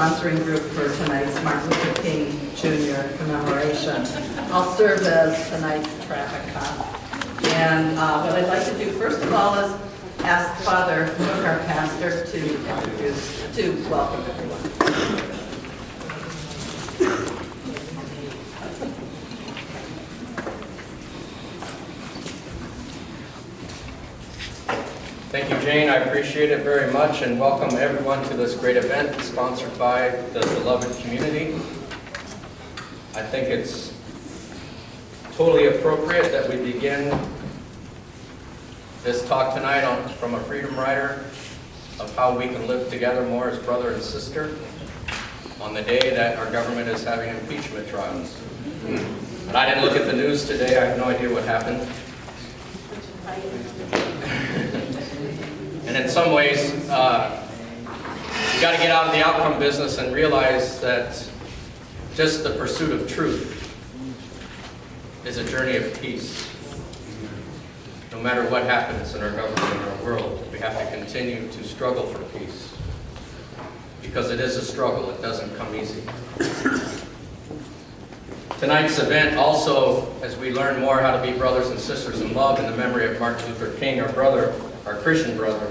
sponsoring group for tonight's Martin Luther King Jr. commemoration. I'll serve as tonight's traffic cop. And what I'd like to do, first of all, is ask Father Hook, our pastor, to welcome everyone. Thank you, Jane. I appreciate it very much, and welcome everyone to this great event sponsored by the beloved community. I think it's totally appropriate that we begin this talk tonight from a freedom rider of how we can live together more as brother and sister on the day that our government is having impeachment trials. But I didn't look at the news today. I have no idea what happened. And in some ways, you got to get out of the outcome business and realize that just the pursuit of truth is a journey of peace. No matter what happens in our government and our world, we have to continue to struggle for peace. Because it is a struggle, it doesn't come easy. Tonight's event also, as we learn more how to be brothers and sisters in love in the memory of Martin Luther King, our brother, our Christian brother.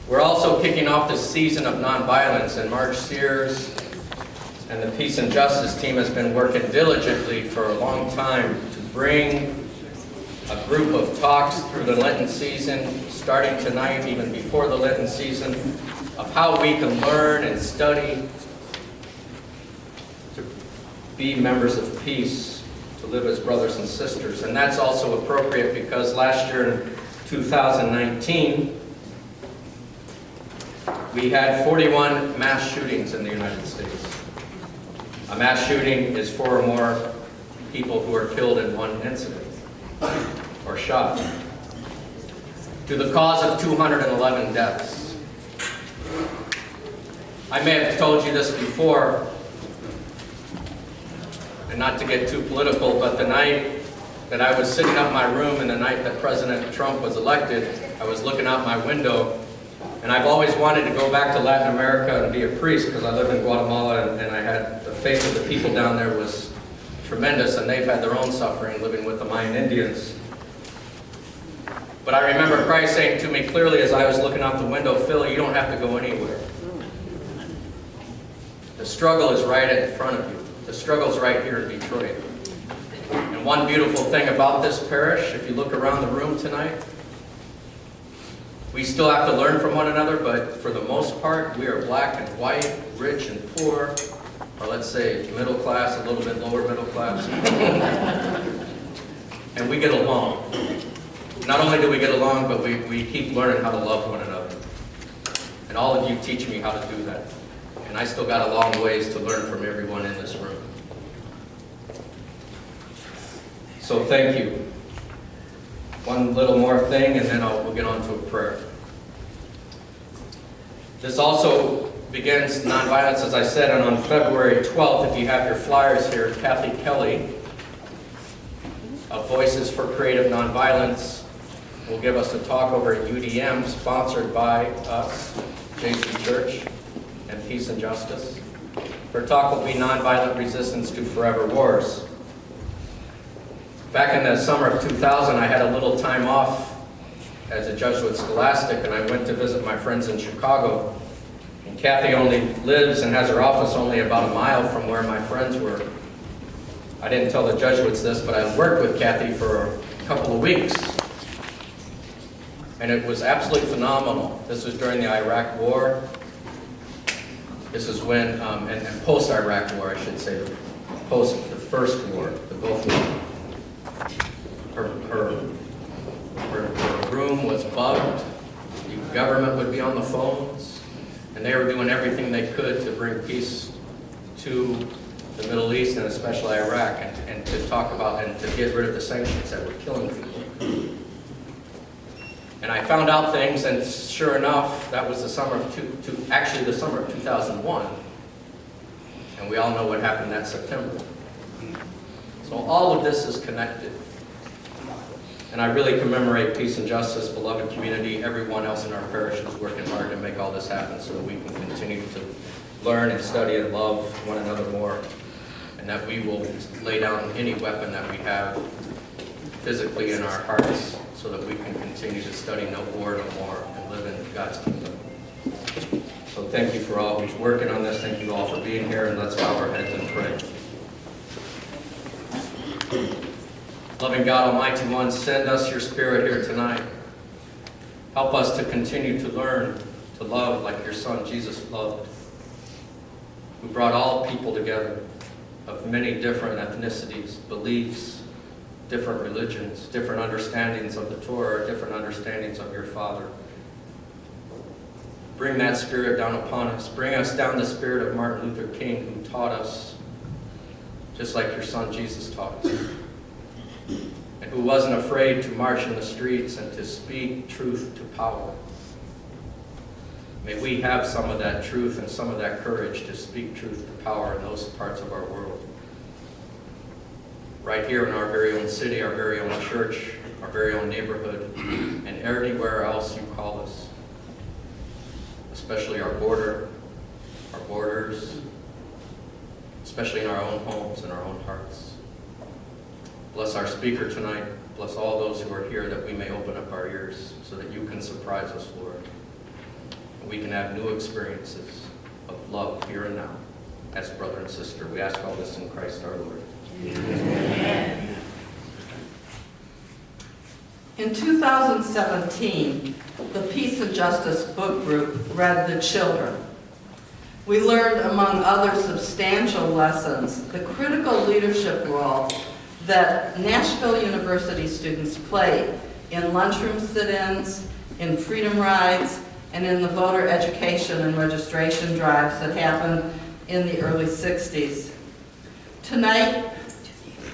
We're also kicking off this season of nonviolence, and Marge Sears and the Peace and Justice team has been working diligently for a long time to bring a group of talks through the Lenten season, starting tonight, even before the Lenten season, of how we can learn and study to be members of peace, to live as brothers and sisters. And that's also appropriate because last year in 2019, we had 41 mass shootings in the United States. A mass shooting is 4 or more people who are killed in one incident or shot, to the cause of 211 deaths. I may have told you this before, and not to get too political, but the night that I was sitting up in my room and the night that President Trump was elected, I was looking out my window, and I've always wanted to go back to Latin America and be a priest because I live in Guatemala, and I had the faith of the people down there was tremendous, and they've had their own suffering living with the Mayan Indians. But I remember Christ saying to me clearly as I was looking out the window, "Phil, you don't have to go anywhere. The struggle is right in front of you. The struggle's right here in Detroit." And one beautiful thing about this parish, if you look around the room tonight, we still have to learn from one another, but for the most part, we are black and white, rich and poor, or let's say middle class, a little bit lower middle class. And we get along. Not only do we get along, but we keep learning how to love one another. And all of you teach me how to do that. And I still got a long ways to learn from everyone in this room. So thank you. One little more thing, and then we'll get on to a prayer. This also begins nonviolence, as I said, and on February 12th, if you have your flyers here, Kathy Kelly of Voices for Creative Nonviolence will give us a talk over at UDM, sponsored by us, Gesu Church, and Peace and Justice. Her talk will be Nonviolent Resistance to Forever Wars. Back in the summer of 2000, I had a little time off as a Jesuit scholastic, and I went to visit my friends in Chicago. And Kathy only lives and has her office only about a mile from where my friends were. I didn't tell the Jesuits this, but I worked with Kathy for a couple of weeks. And it was absolutely phenomenal. This was during the Iraq War. This is when, and post-Iraq War, I should say, post the first war, the Gulf War. Her room was bugged. The government would be on the phones, and they were doing everything they could to bring peace to the Middle East and especially Iraq, and to talk about and to get rid of the sanctions that were killing people. And I found out things, and sure enough, that was the summer of actually the summer of 2001, and we all know what happened that September. So all of this is connected. And I really commemorate Peace and Justice, beloved community, everyone else in our parish is working hard to make all this happen so that we can continue to learn and study and love one another more, and that we will lay down any weapon that we have physically in our hearts so that we can continue to study no more and live in God's kingdom. So thank you for all who's working on this. Thank you all for being here, and let's bow our heads and pray. Loving God, Almighty One, send us your Spirit here tonight. Help us to continue to learn to love like your Son Jesus loved, who brought all people together of many different ethnicities, beliefs, different religions, different understandings of the Torah, different understandings of your Father. Bring that Spirit down upon us. Bring us down the Spirit of Martin Luther King, who taught us just like your Son Jesus taught us, and who wasn't afraid to march in the streets and to speak truth to power. May we have some of that truth and some of that courage to speak truth to power in those parts of our world. Right here in our very own city, our very own church, our very own neighborhood, and anywhere else you call us. Especially our borders, especially in our own homes and our own hearts. Bless our speaker tonight. Bless all those who are here, that we may open up our ears so that you can surprise us, Lord. And we can have new experiences of love here and now as brother and sister. We ask all this in Christ our Lord. Amen. In 2017, the Peace and Justice book group read The Children. We learned, among other substantial lessons, the critical leadership role that Nashville University students play in lunchroom sit-ins, in freedom rides, and in the voter education and registration drives that happened in the early 60s. Tonight,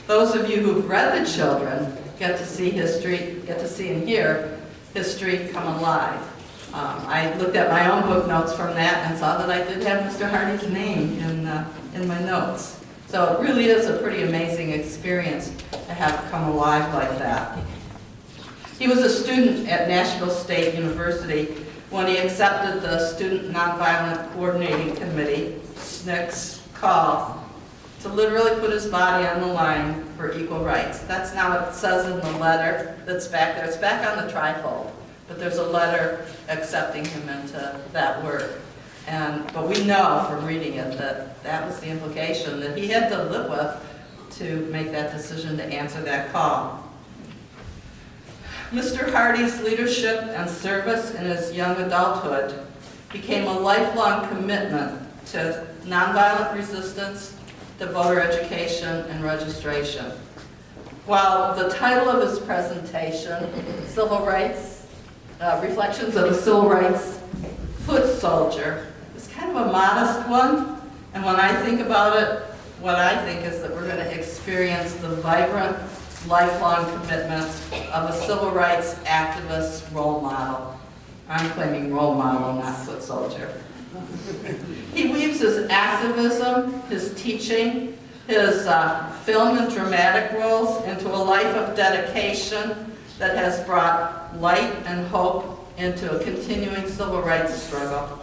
those of you who've read The Children get to see history, get to see and hear history come alive. I looked at my own book notes from that and saw that I did have Mr. Hardy's name in my notes. So it really is a pretty amazing experience to have come alive like that. He was a student at Nashville State University when he accepted the Student Nonviolent Coordinating Committee, SNCC's, call to literally put his body on the line for equal rights. That's not what it says in the letter that's back there. It's back on the trifold, but there's a letter accepting him into that work. But we know from reading it that that was the implication that he had to live with to make that decision to answer that call. Mr. Hardy's leadership and service in his young adulthood became a lifelong commitment to nonviolent resistance, to voter education and registration. While the title of his presentation, Civil Rights, Reflections of a Civil Rights Foot Soldier, is kind of a modest one, and when I think about it, what I think is that we're going to experience the vibrant, lifelong commitment of a civil rights activist role model. I'm claiming role model, not foot soldier. He weaves his activism, his teaching, his film and dramatic roles into a life of dedication that has brought light and hope into a continuing civil rights struggle.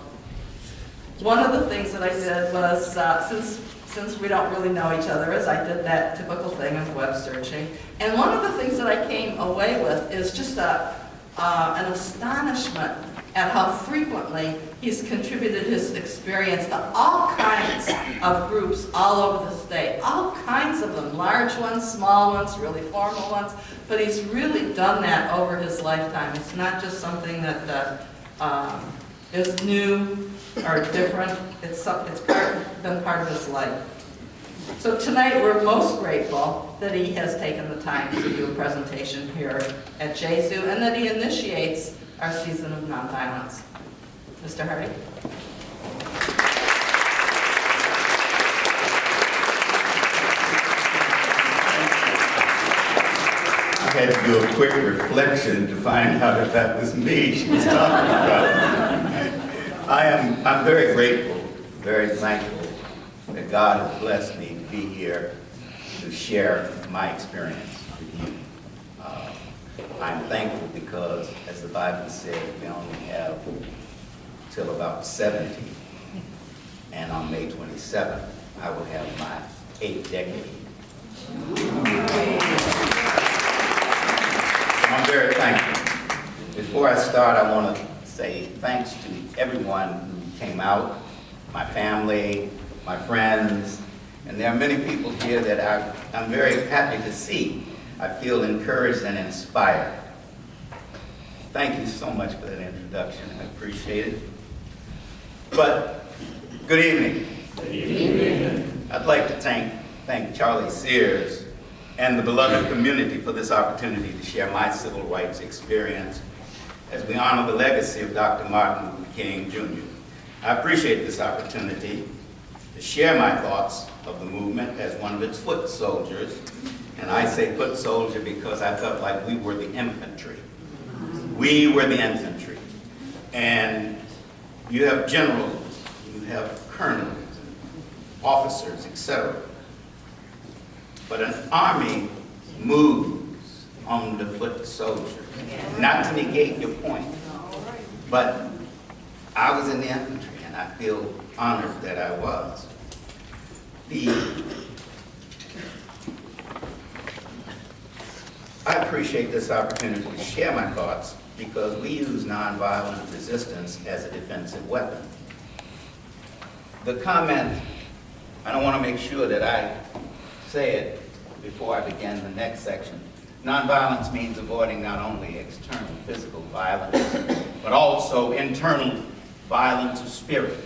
One of the things that I did was, since we don't really know each other, is I did that typical thing of web searching. And one of the things that I came away with is just an astonishment at how frequently he's contributed his experience to all kinds of groups all over the state. All kinds of them, large ones, small ones, really formal ones, but he's really done that over his lifetime. It's not just something that is new or different. It's been part of his life. So tonight we're most grateful that he has taken the time to do a presentation here at Gesu and that he initiates our season of nonviolence. Mr. Hardy. I had to do a quick reflection to find out if that was me she was talking about. I'm very grateful, very thankful that God has blessed me to be here to share my experience with you. I'm thankful because, as the Bible says, we only have till about 70. and on May 27th, I will have my 8th decade. So I'm very thankful. Before I start, I want to say thanks to everyone who came out, my family, my friends, and there are many people here that I'm very happy to see. I feel encouraged and inspired. Thank you so much for that introduction. I appreciate it. But good evening. Good evening. I'd like to thank Charlie Sears and the beloved community for this opportunity to share my civil rights experience as we honor the legacy of Dr. Martin Luther King, Jr. I appreciate this opportunity to share my thoughts of the movement as one of its foot soldiers. And I say foot soldier because I felt like we were the infantry. We were the infantry. And you have generals, you have colonels, officers, etc. But an army moves on the foot soldier. Not to negate your point, but I was in the infantry and I feel honored that I was. I appreciate this opportunity to share my thoughts because we use nonviolent resistance as a defensive weapon. The comment, and I want to make sure that I say it before I begin the next section. Nonviolence means avoiding not only external physical violence, but also internal violence of spirit.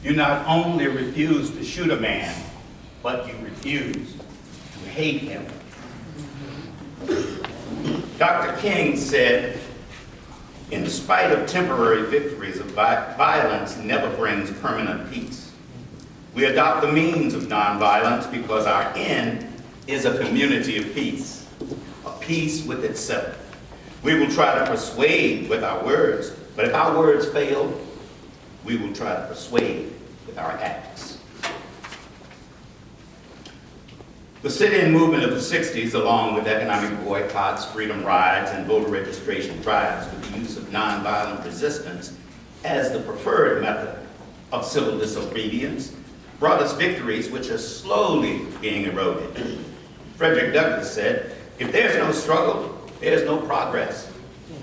You not only refuse to shoot a man, but you refuse to hate him. Dr. King said, in spite of temporary victories, violence never brings permanent peace. We adopt the means of nonviolence because our end is a community of peace, a peace with itself. We will try to persuade with our words, but if our words fail, we will try to persuade with our acts. The sit-in movement of the 60s, along with economic boycotts, freedom rides, and voter registration drives with the use of nonviolent resistance as the preferred method of civil disobedience, brought us victories which are slowly being eroded. Frederick Douglass said, if there's no struggle, there's no progress.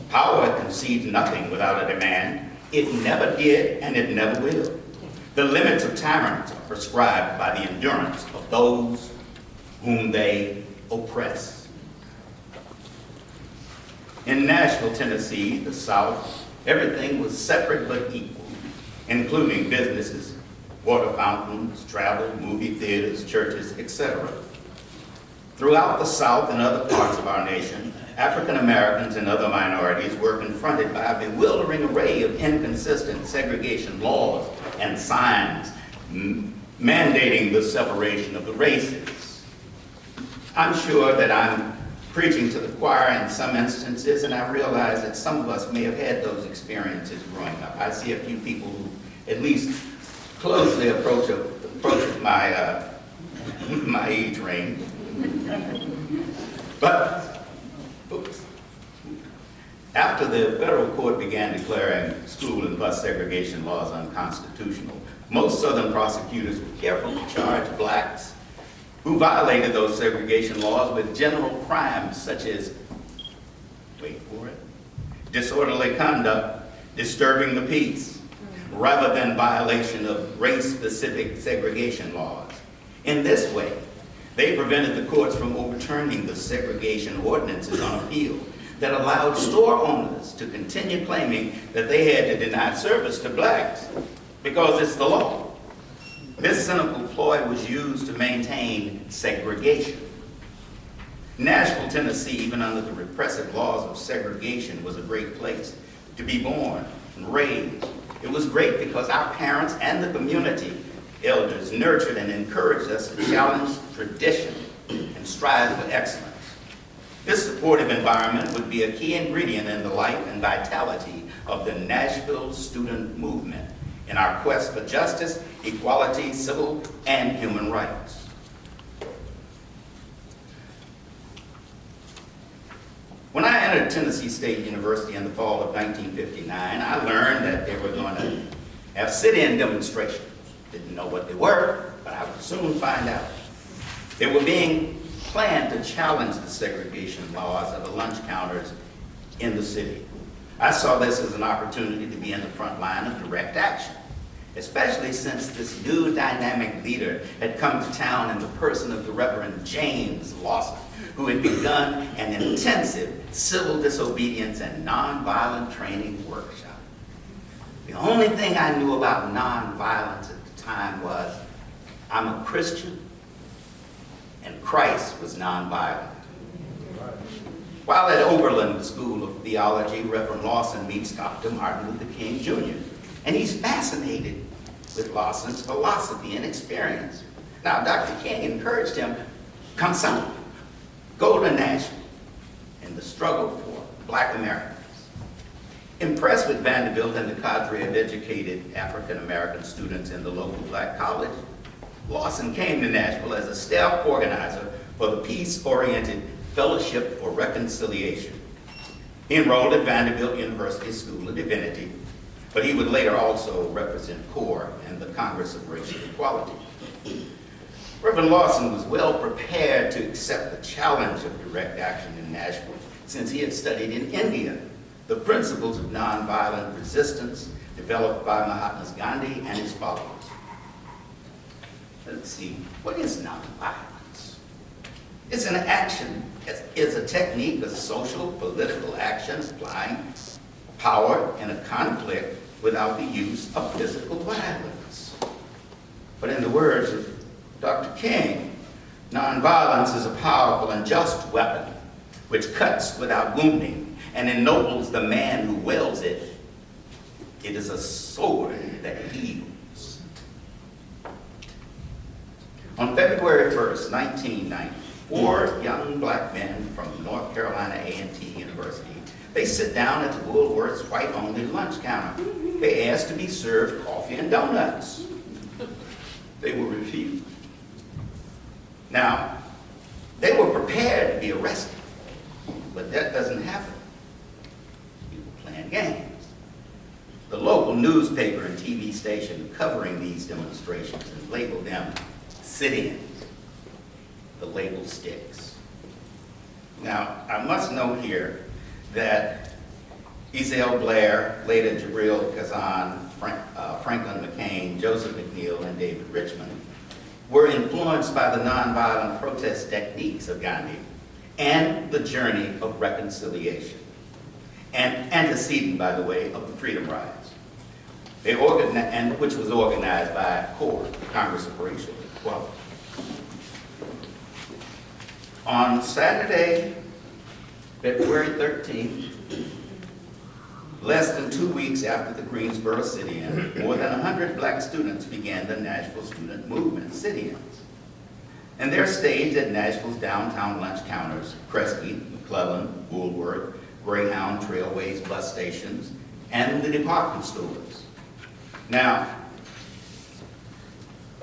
Power concedes nothing without a demand. It never did, and it never will. The limits of tyrants are prescribed by the endurance of those whom they oppress. In Nashville, Tennessee, the South, everything was separate but equal, including businesses, water fountains, travel, movie theaters, churches, etc. Throughout the South and other parts of our nation, African Americans and other minorities were confronted by a bewildering array of inconsistent segregation laws and signs mandating the separation of the races. I'm sure that I'm preaching to the choir in some instances, and I realize that some of us may have had those experiences growing up. I see a few people who at least closely approach my my age range. But after the federal court began declaring school and bus segregation laws unconstitutional, most Southern prosecutors were careful to charge blacks who violated those segregation laws with general crimes such as, wait for it, disorderly conduct, disturbing the peace, rather than violation of race-specific segregation laws. In this way, they prevented the courts from overturning the segregation ordinances on appeal that allowed store owners to continue claiming that they had to deny service to blacks because it's the law. This cynical ploy was used to maintain segregation. Nashville, Tennessee, even under the repressive laws of segregation, was a great place to be born and raised. It was great because our parents and the community elders nurtured and encouraged us to challenge tradition and strive for excellence. This supportive environment would be a key ingredient in the life and vitality of the Nashville student movement in our quest for justice, equality, civil, and human rights. When I entered Tennessee State University in the fall of 1959, I learned that they were going to have sit-in demonstrations Didn't know what they were, but I would soon find out. They were being planned to challenge the segregation laws of the lunch counters in the city. I saw this as an opportunity to be in the front line of direct action, especially since this new dynamic leader had come to town in the person of the Reverend James Lawson, who had begun an intensive civil disobedience and nonviolent training workshop. The only thing I knew about nonviolence at the time was I'm a Christian and Christ was nonviolent. While at Oberlin School of Theology, Reverend Lawson meets Dr. Martin Luther King Jr., and he's fascinated with Lawson's philosophy and experience. Now, Dr. King encouraged him, come south, go to Nashville, in the struggle for Black Americans. Impressed with Vanderbilt and the cadre of educated African-American students in the local Black college, Lawson came to Nashville as a staff organizer for the peace-oriented Fellowship for Reconciliation. He enrolled at Vanderbilt University School of Divinity, but he would later also represent CORE and the Congress of Racial Equality. Reverend Lawson was well prepared to accept the challenge of direct action in Nashville since he had studied in India the principles of nonviolent resistance developed by Mahatma Gandhi and his followers. Let's see, what is nonviolence? It's an action, it's a technique of social, political action applying power in a conflict without the use of physical violence. But in the words of Dr. King, nonviolence is a powerful and just weapon which cuts without wounding and ennobles the man who wields it. It is a sword that heals. On February 1st, 1990, 4 young Black men from North Carolina A&T University, they sit down at the Woolworth's white-only lunch counter. They asked to be served coffee and donuts. They were refused. Now, they were prepared to be arrested, but that doesn't happen. People playing games. The local newspaper and TV station covering these demonstrations and labeled them sit-ins. The label sticks. Now, I must note here that Ezell Blair, later Jabril Kazan, Franklin McCain, Joseph McNeil, and David Richmond were influenced by the nonviolent protest techniques of Gandhi and the journey of reconciliation, and antecedent, by the way, of the Freedom Rides, which was organized by CORE, Congress of Racial Equality. On Saturday, February 13th, less than 2 weeks after the Greensboro sit-in, more than 100 Black students began the Nashville Student Movement sit-ins. And they're staged at Nashville's downtown lunch counters, Kresge, McClellan, Woolworth, Greyhound, Trailways bus stations, and the department stores. Now,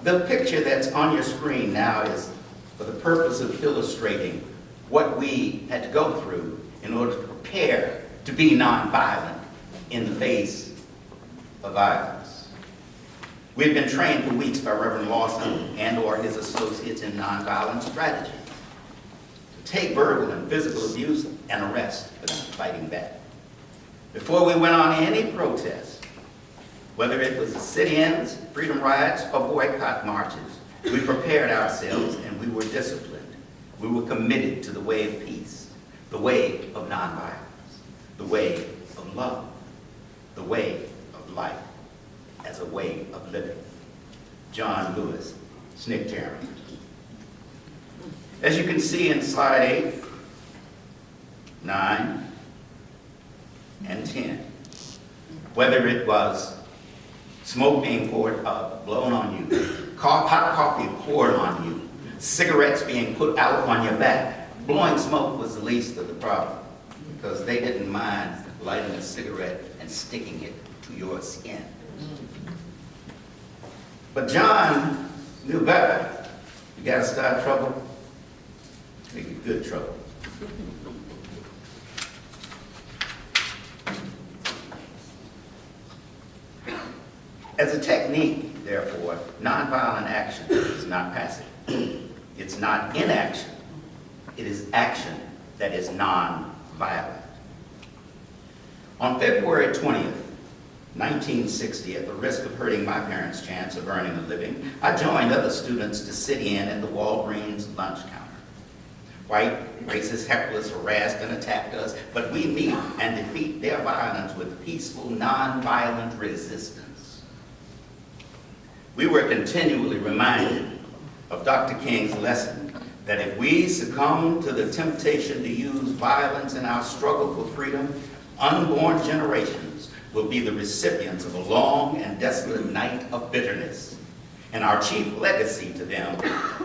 the picture that's on your screen now is for the purpose of illustrating what we had to go through in order to prepare to be nonviolent in the face of violence. We've been trained for weeks by Reverend Lawson and or his associates in nonviolent strategies to take verbal and physical abuse and arrest without fighting back. Before we went on any protest, whether it was the sit-ins, freedom rides, or boycott marches, we prepared ourselves and we were disciplined. We were committed to the way of peace, the way of nonviolence, the way of love, the way of life as a way of living. John Lewis, SNCC Chairman. As you can see in slide 8, 9, and 10, whether it was smoke being blown on you, hot coffee poured on you, cigarettes being put out on your back, blowing smoke was the least of the problem because they didn't mind lighting a cigarette and sticking it to your skin. But John knew better. You gotta start trouble, make it good trouble. As a technique, Therefore, nonviolent action is not passive. It's not inaction. It is action that is nonviolent. On February 20th, 1960, at the risk of hurting my parents' chance of earning a living, I joined other students to sit in at the Walgreens lunch counter. White, racist hecklers harassed and attacked us, but we meet and defeat their violence with peaceful, nonviolent resistance. We were continually reminded of Dr. King's lesson that if we succumb to the temptation to use violence in our struggle for freedom, unborn generations will be the recipients of a long and desolate night of bitterness. And our chief legacy to them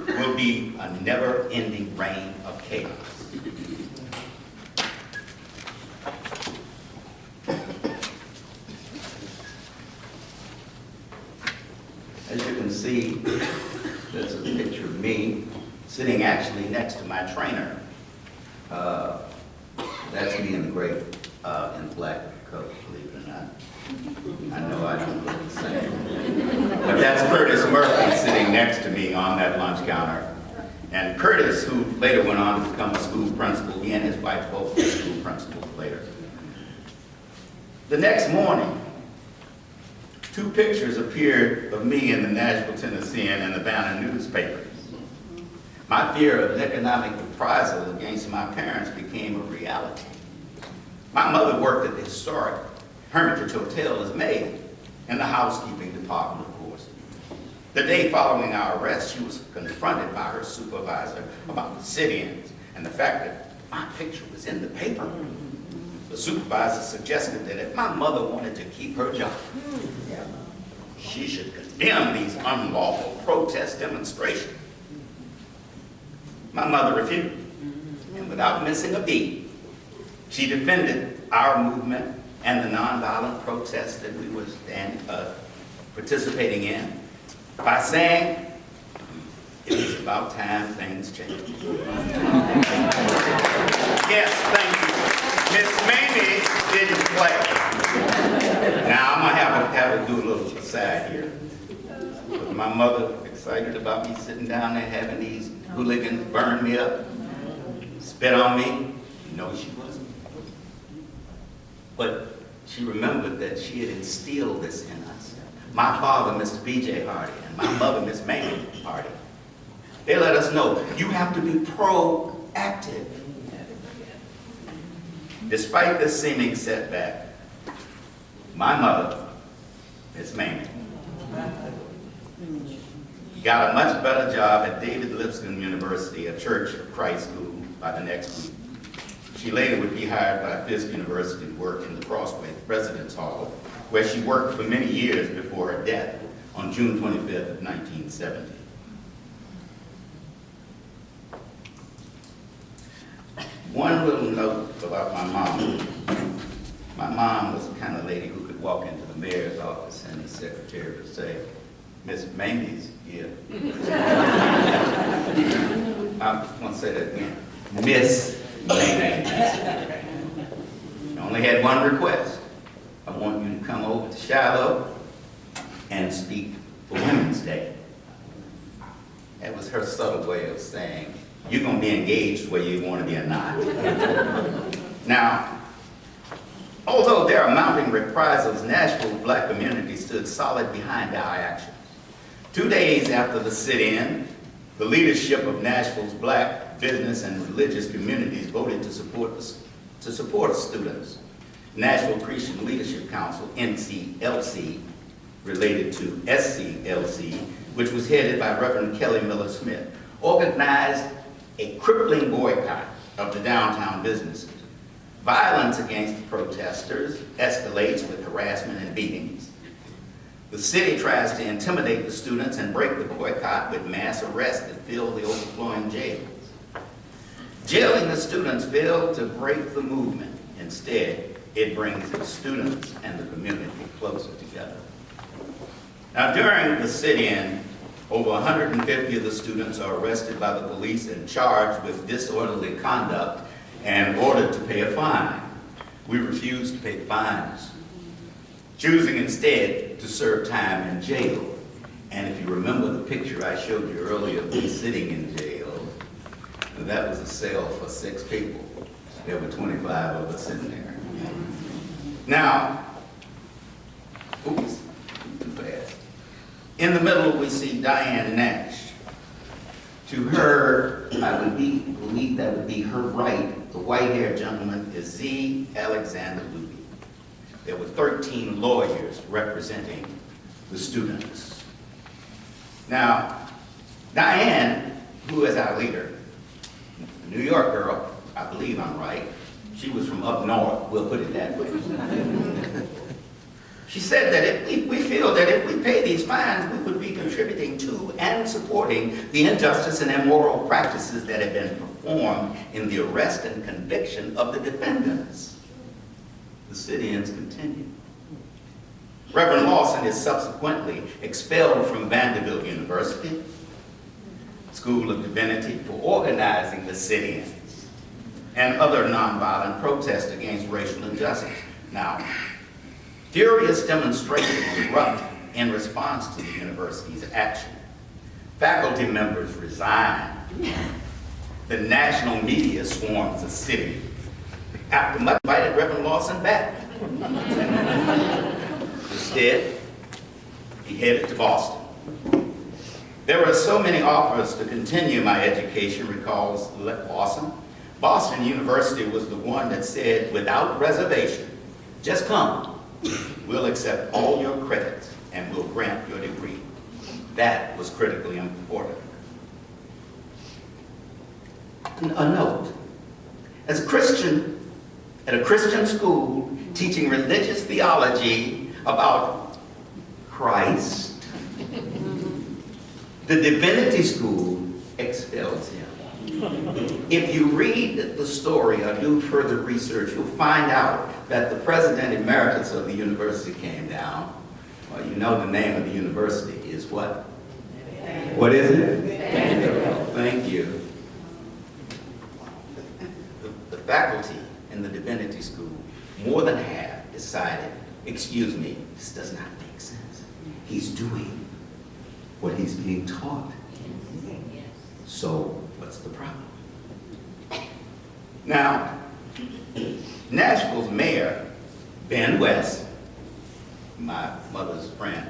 will be a never-ending reign of chaos. As you can see, there's a picture of me sitting actually next to my trainer. That's me in the gray, in black coat, believe it or not. I know I don't look the same. But that's Curtis Murphy sitting next to me on that lunch counter. And Curtis, who later went on to become a school principal, he and his wife both were school principals later. The next morning, 2 pictures appeared of me in the Nashville Tennessean and the Banner newspapers. My fear of economic reprisal against my parents became a reality. My mother worked at the historic Hermitage Hotel as maid in the housekeeping department, of course. The day following our arrest, she was confronted by her supervisor about the sit-ins and the fact that my picture was in the paper. The supervisor suggested that if my mother wanted to keep her job, she should condemn these unlawful protest demonstrations. My mother refused, and without missing a beat, she defended our movement and the nonviolent protests that we were participating in by saying it was about time things changed. Yes, thank you. Miss Mamie didn't play. Now I'm gonna have to do a little aside here. Was my mother excited about me sitting down there having these hooligans burn me up, spit on me? No, she wasn't. But she remembered that she had instilled this in us. My father, Mr. B.J. Hardy, and my mother, Miss Mamie Hardy. They let us know, you have to be proactive. Despite this seeming setback, my mother, Miss Mamie, got a much better job at David Lipscomb University, a Church of Christ school, by the next week. She later would be hired by Fisk University to work in the Crossway Residence Hall, where she worked for many years before her death on June 25th of 1970. One little note about my mom. My mom was the kind of lady who could walk into the mayor's office and the secretary would say, Miss Mamie's here. I want to say that again. Miss Mamie. I only had one request. I want you to come over to Shiloh and speak for Women's Day. That was her subtle way of saying, you're going to be engaged whether you want to be or not. Now, although there are mounting reprisals, Nashville's black community stood solid behind our actions. 2 days after the sit-in, the leadership of Nashville's black business and religious communities voted to support the students. Nashville Christian Leadership Council, NCLC, related to SCLC, which was headed by Reverend Kelly Miller Smith, organized a crippling boycott of the downtown businesses. Violence against the protesters escalates with harassment and beatings. The city tries to intimidate the students and break the boycott with mass arrests that fill the overflowing jails. Jailing the students failed to break the movement. Instead, it brings the students and the community closer together. Now, during the sit-in, over 150 of the students are arrested by the police and charged with disorderly conduct and ordered to pay a fine. We refused to pay fines, choosing instead to serve time in jail. showed you earlier was sitting in jail. And that was a cell for 6 people. There were 25 of us in there. Now, oops, too fast. In the middle, we see Diane Nash. To her, I would believe that would be her right. The white-haired gentleman is Z. Alexander Luby. There were 13 lawyers representing the students. Now, Diane, who is our leader, a New York girl, I believe I'm right. She was from up north, we'll put it that way. She said that we feel that if we pay these fines, we would be contributing to and supporting the injustice and immoral practices that have been performed in the arrest and conviction of the defendants. The sit-ins continue. Reverend Lawson is subsequently expelled from Vanderbilt University School of Divinity for organizing the sit-ins and other nonviolent protests against racial injustice. Now, furious demonstrations erupt in response to the university's action. Faculty members resign. The national media swarms the city. After much, invited Reverend Lawson back. Instead, he headed to Boston. There were so many offers to continue my education, recalls Lawson. Boston University was the one that said, without reservation, just come. We'll accept all your credits and we'll grant your degree. That was critically important. A note, as a Christian, at a Christian school, teaching religious theology about Christ, the divinity school expels him. If you read the story or do further research, you'll find out that the president emeritus of the university came down. Well, you know the name of the university is what? What is it? Thank you. The faculty in the divinity school, more than half decided, excuse me, this does not make sense. He's doing what he's being taught. So what's the problem? Now, Nashville's mayor, Ben West, my mother's friend,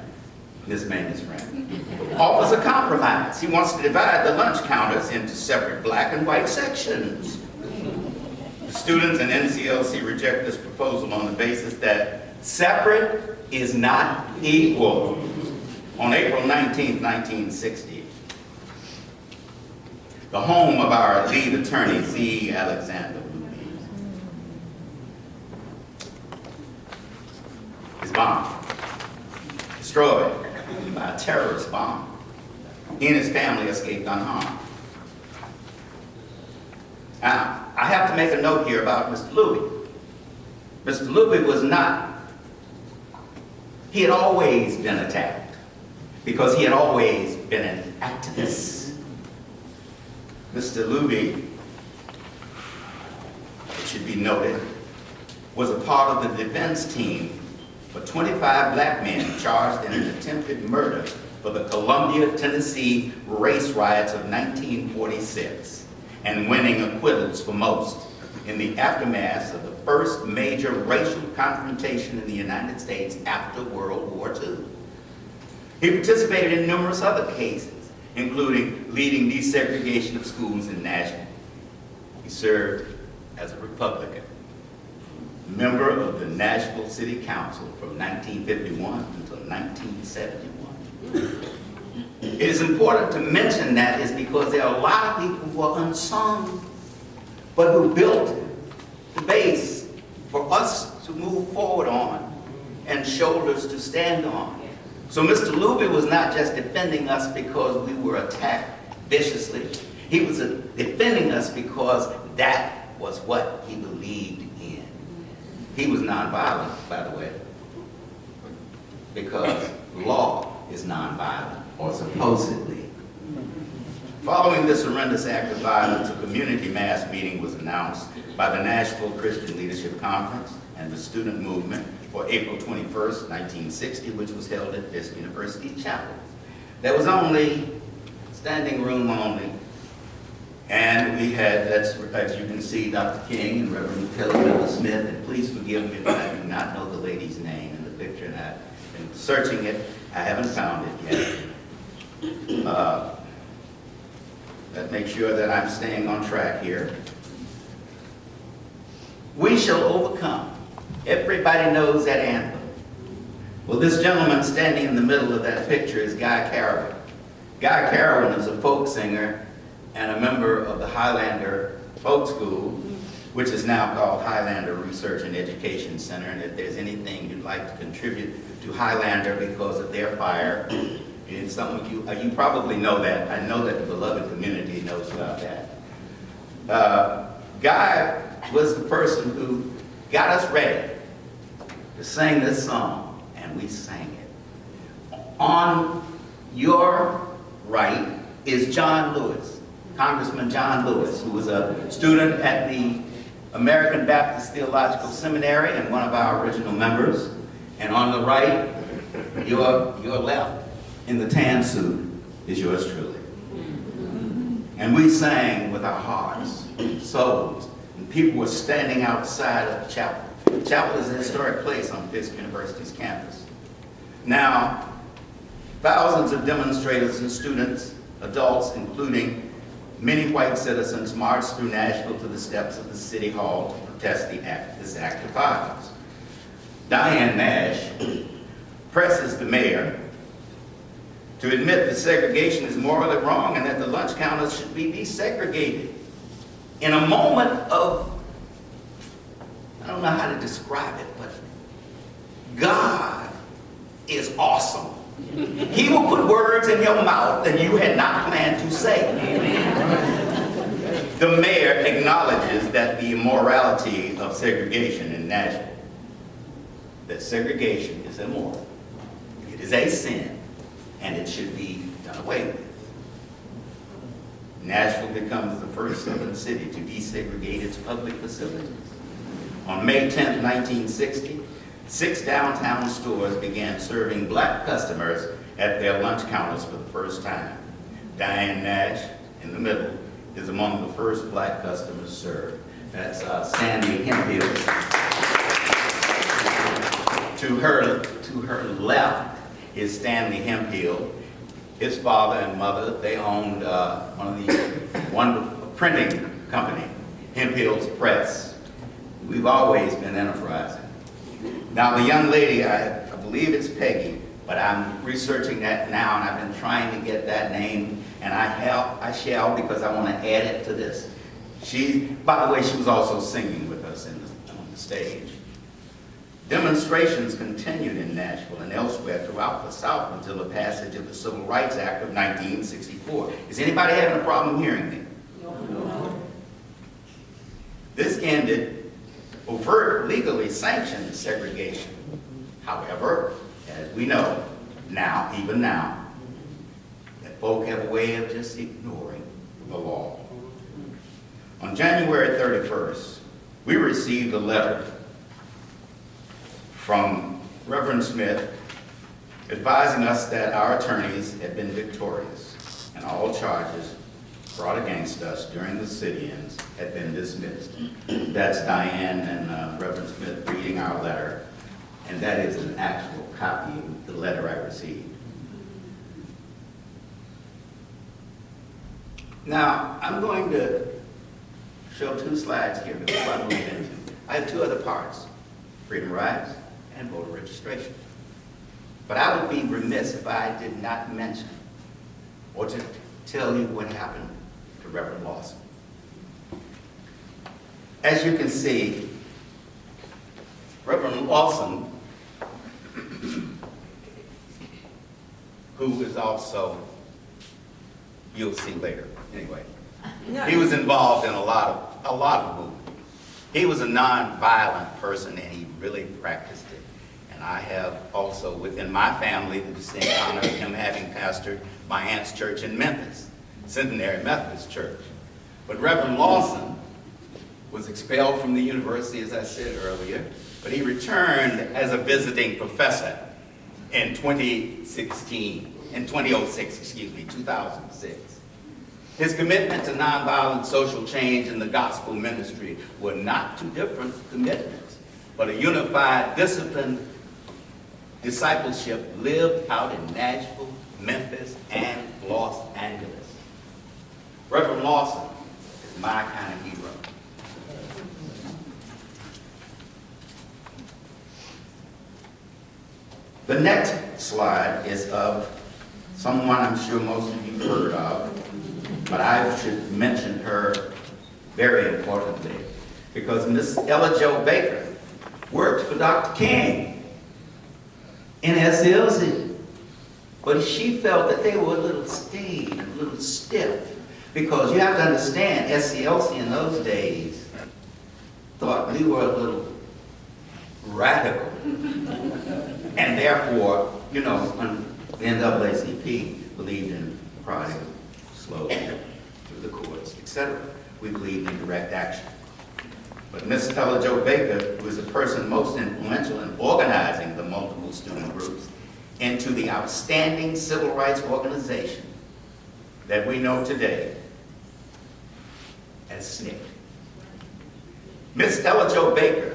Miss Mandy's friend, offers a compromise. He wants to divide the lunch counters into separate black and white sections. The students and NCLC reject this proposal on the basis that separate is not equal. On April 19, 1960, the home of our lead attorney, Z. Alexander Luby, is bombed, destroyed by a terrorist bomb. He and his family escaped unharmed. Now, I have to make a note here about Mr. Luby. Mr. Luby was not, he had always been attacked because he had always been an activist. Mr. Luby, it should be noted, was a part of the defense team for 25 black men charged in an attempted murder for the Columbia, Tennessee race riots of 1946, and winning acquittals for most in the aftermath of the first major racial confrontation in the United States after World War II. He participated in numerous other cases, including leading desegregation of schools in Nashville. He served as a Republican, member of the Nashville City Council from 1951 until 1971. It is important to mention that is because there are a lot of people who are unsung, but who built the base for us to move forward on and shoulders to stand on. So Mr. Luby was not just defending us because we were attacked viciously. He was defending us because that was what he believed in. He was nonviolent, by the way, because law is nonviolent, or supposedly. Following this horrendous act of violence, a community mass meeting was announced by the Nashville Christian Leadership Conference and the student movement for April 21st, 1960, which was held at this university chapel. There was only standing room only. And we had, that's, as you can see, Dr. King and Reverend Kelly Smith, and please forgive me if I do not know the lady's name in the picture, and I've been searching it. I haven't found it yet. Let's make sure that I'm staying on track here. We shall overcome. Everybody knows that anthem. Well, this gentleman standing in the middle of that picture is Guy Carawan. Guy Carawan is a folk singer and a member of the Highlander Folk School, which is now called Highlander Research and Education Center. And if there's anything you'd like to contribute to Highlander because of their fire, and some of you probably know that. I know that the beloved community knows about that. Guy was the person who got us ready to sing this song, and we sang it. On your right is John Lewis, Congressman John Lewis, who was a student at the American Baptist Theological Seminary and one of our original members. And on the right, your left, in the tan suit, is yours truly. And we sang with our hearts and souls. And people were standing outside of the chapel. The chapel is a historic place on Fisk University's campus. Now, thousands of demonstrators and students, adults, including many white citizens, marched through Nashville to the steps of the City Hall to protest this act of violence. Diane Nash presses the mayor to admit that segregation is morally wrong and that the lunch counters should be desegregated. In a moment of, I don't know how to describe it, but God is awesome. He will put words in your mouth that you had not planned to say. The mayor acknowledges that the immorality of segregation in Nashville, that segregation is immoral. It is a sin, and it should be done away with. Nashville becomes the first southern city to desegregate its public facilities. On May 10, 1960, 6 downtown stores began serving black customers at their lunch counters for the first time. Diane Nash, in the middle, is among the first black customers served. That's Sandy Hemphill. To her left is Stanley Hemphill. His father and mother, they owned one printing company, Hemphill's Press. We've always been enterprising. Now the young lady, I believe it's Peggy, but I'm researching that now, and I've been trying to get that name, and I shall because I want to add it to this. By the way, she was also singing with us on the stage. Demonstrations continued in Nashville and elsewhere throughout the South until the passage of the Civil Rights Act of 1964. Is anybody having a problem hearing me? No. This ended overt, legally sanctioned segregation. However, as we know now, even now, that folk have a way of just ignoring the law. On January 31st, we received a letter from Reverend Smith advising us that our attorneys had been victorious and all charges brought against us during the sit-ins had been dismissed. That's Diane and Reverend Smith reading our letter, and that is an actual copy of the letter I received. Now, I'm going to show 2 slides here before I move into. I have 2 other parts, freedom rides and voter registration. But I would be remiss if I did not mention or to tell you what happened to Reverend Lawson. As you can see, Reverend Lawson, who is also, you'll see later, anyway, he was involved in a lot of movement. He was a non-violent person, and he really practiced it. And I have also within my family the distinct honor of him having pastored my aunt's church in Memphis, Centenary Methodist Church. But Reverend Lawson was expelled from the university, as I said earlier, but he returned as a visiting professor in 2016. in 2006. His commitment to nonviolent social change and the gospel ministry were not two different commitments, but a unified, disciplined discipleship lived out in Nashville, Memphis, and Los Angeles. Reverend Lawson is my kind of hero. The next slide is of someone I'm sure most of you have heard of, but I should mention her very importantly because Miss Ella Jo Baker worked for Dr. King in SLC, but she felt that they were a little staid, a little stiff, because you have to understand SCLC in those days thought we were a little radical. And therefore, you know, the NAACP believed in prodding slowly through the courts, etc. We believed in direct action. But Miss Ella Jo Baker was the person most influential in organizing the multiple student groups into the outstanding civil rights organization that we know today as SNCC. Miss Ella Jo Baker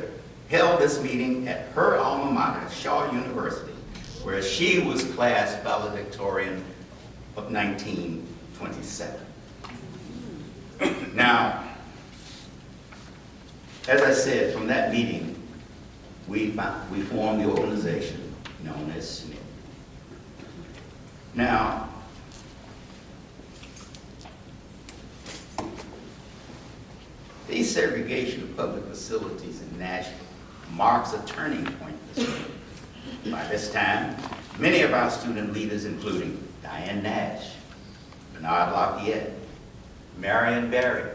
held this meeting at her alma mater, Shaw University, where she was class valedictorian of 1927. Now, as I said, from that meeting, we formed the organization known as SNCC. Now, desegregation of public facilities in Nashville marks a turning point this year. By this time, many of our student leaders, including Diane Nash, Bernard Lafayette, Marion Barry,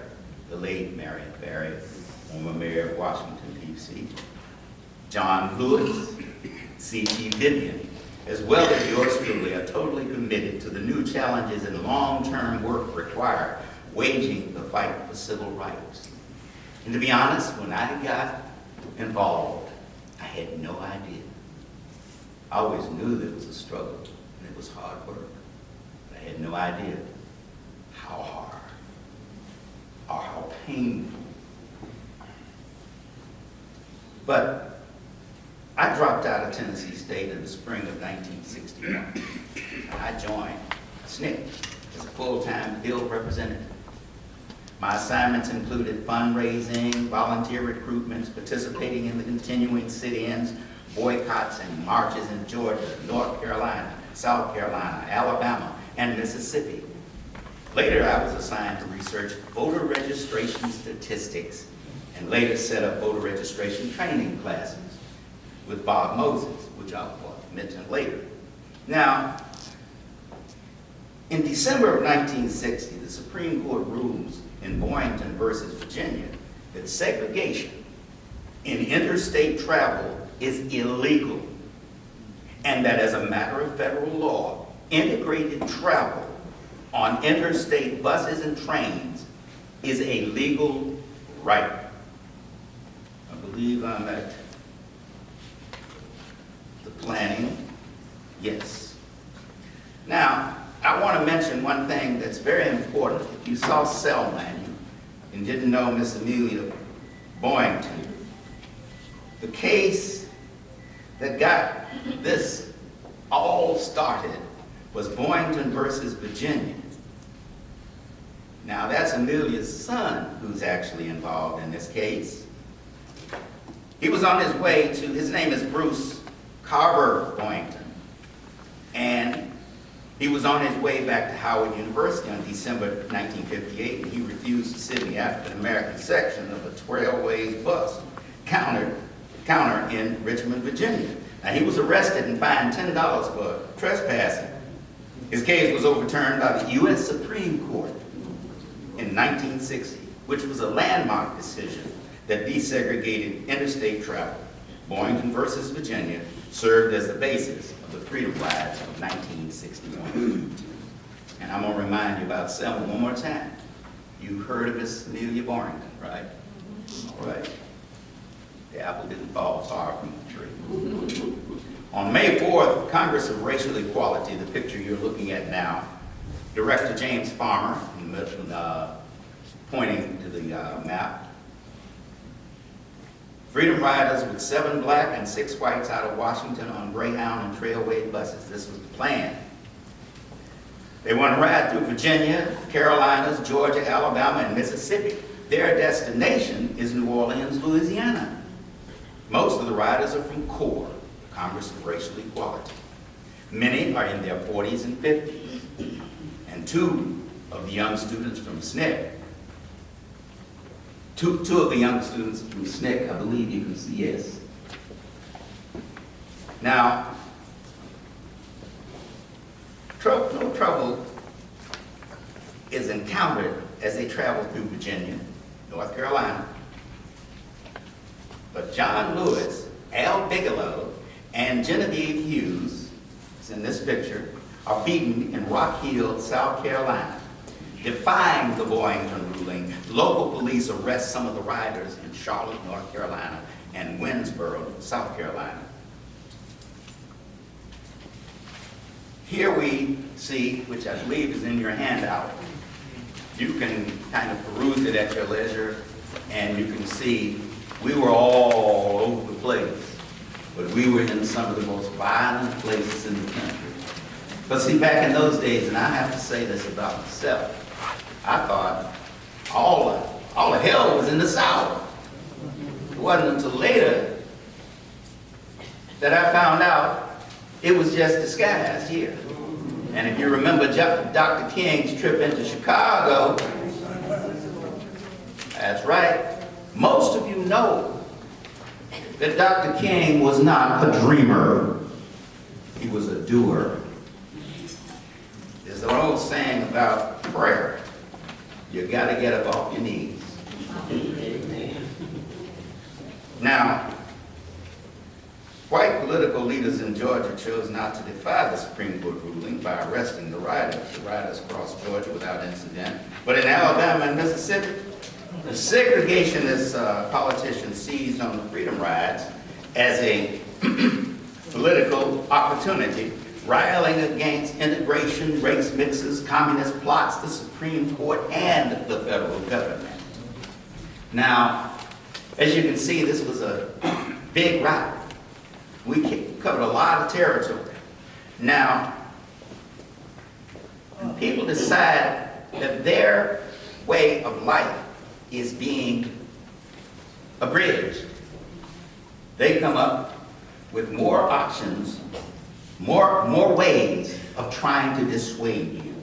the late Marion Barry, former mayor of Washington, D.C., John Lewis, C.T. Vivian, as well as yours truly, are totally committed to the new challenges and long-term work required waging the fight for civil rights. And to be honest, when I got involved, I had no idea. I always knew that it was a struggle and it was hard work, but I had no idea how hard or how painful. But I dropped out of Tennessee State in the spring of 1961, and I joined SNCC as a full-time field representative. My assignments included fundraising, volunteer recruitments, participating in the continuing sit-ins, boycotts and marches in Georgia, North Carolina, South Carolina, Alabama, and Mississippi. Later, I was assigned to research voter registration statistics and later set up voter registration training classes with Bob Moses, which I'll mention later. Now, in December of 1960, the Supreme Court rules in Boynton versus Virginia that segregation in interstate travel is illegal, and that as a matter of federal law, integrated travel on interstate buses and trains is a legal right. I believe I'm at the planning. Yes. Now, I want to mention one thing that's very important. If you saw Selma and didn't know Miss Amelia Boynton, the case that got this all started was Boynton versus Virginia. Now, that's Amelia's son who's actually involved in this case. He was on his way to, his name is Bruce Carver Boynton, and he was on his way back to Howard University on December 1958, and he refused to sit in the African-American section of a Trailways bus counter in Richmond, Virginia. Now, he was arrested and fined $10 for trespassing. His case was overturned by the U.S. Supreme Court in 1960, which was a landmark decision that desegregated interstate travel. Boynton versus Virginia served as the basis of the Freedom Rides of 1961. And I'm going to remind you about Selma one more time. You heard of Miss Amelia Boynton, right? All right. The apple didn't fall far from the tree. On May 4th, Congress of Racial Equality, the picture you're looking at now, Director James Farmer, pointing to the map, Freedom Riders with 7 black and 6 whites out of Washington on Greyhound and Trailway buses. This was the plan. They want to ride through Virginia, Carolinas, Georgia, Alabama, and Mississippi. Their destination is New Orleans, Louisiana. Most of the riders are from CORE, Congress of Racial Equality. Many are in their 40s and 50s. And 2 of the young students from SNCC, two of the young students from SNCC, I believe you can see, yes. Now, no trouble is encountered as they travel through Virginia, North Carolina. But John Lewis, Al Bigelow, and Genevieve Hughes, it's in this picture, are beaten in Rock Hill, South Carolina. Defying the Boyington ruling, local police arrest some of the riders in Charlotte, North Carolina, and Winnsboro, South Carolina. Here we see, which I believe is in your handout, you can kind of peruse it at your leisure, and you can see we were all over the place, but we were in some of the most violent places in the country. But see, back in those days, and I have to say this about myself, I thought all the hell was in the South. It wasn't until later that I found out it was just disguised here. And if you remember Dr. King's trip into Chicago, that's right, most of you know that Dr. King was not a dreamer, he was a doer. There's an old saying about prayer. You gotta get up off your knees. Now, white political leaders in Georgia chose not to defy the Supreme Court ruling by arresting the riders. The riders crossed Georgia without incident. But in Alabama and Mississippi, the segregationist politicians seized on the freedom rides as a political opportunity, railing against integration, race mixes, communist plots, the Supreme Court, and the federal government. Now, as you can see, this was a big ride. We covered a lot of territory. Now, when people decide that their way of life is being abridged, they come up with more options, more ways of trying to dissuade you.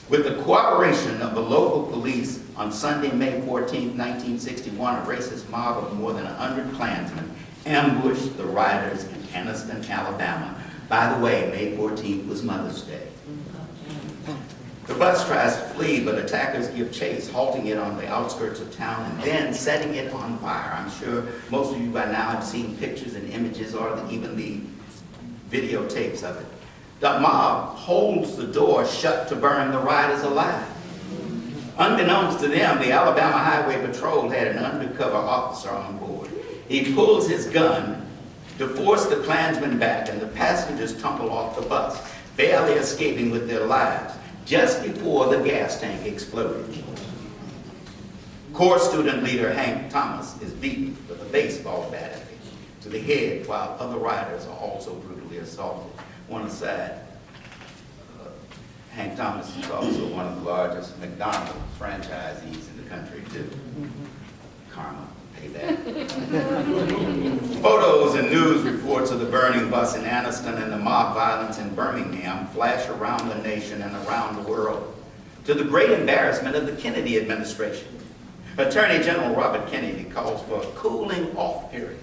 With the cooperation of the local police on Sunday, May 14, 1961, a racist mob of more than 100 Klansmen ambushed the riders in Anniston, Alabama. By the way, May 14th was Mother's Day. The bus tries to flee, but attackers give chase, halting it on the outskirts of town and then setting it on fire. I'm sure most of you by now have seen pictures and images or even the videotapes of it. The mob holds the door shut to burn the riders alive. Unbeknownst to them, the Alabama Highway Patrol had an undercover officer on board. He pulls his gun to force the Klansmen back, and the passengers tumble off the bus, barely escaping with their lives, just before the gas tank exploded. Corps student leader Hank Thomas is beaten with a baseball bat to the head, while other riders are also brutally assaulted. One aside, Hank Thomas is also one of the largest McDonald's franchisees in the country, too. Karma, pay that. Photos and news reports of the burning bus in Anniston and the mob violence in Birmingham flash around the nation and around the world, to the great embarrassment of the Kennedy administration. Attorney General Robert Kennedy calls for a cooling off period,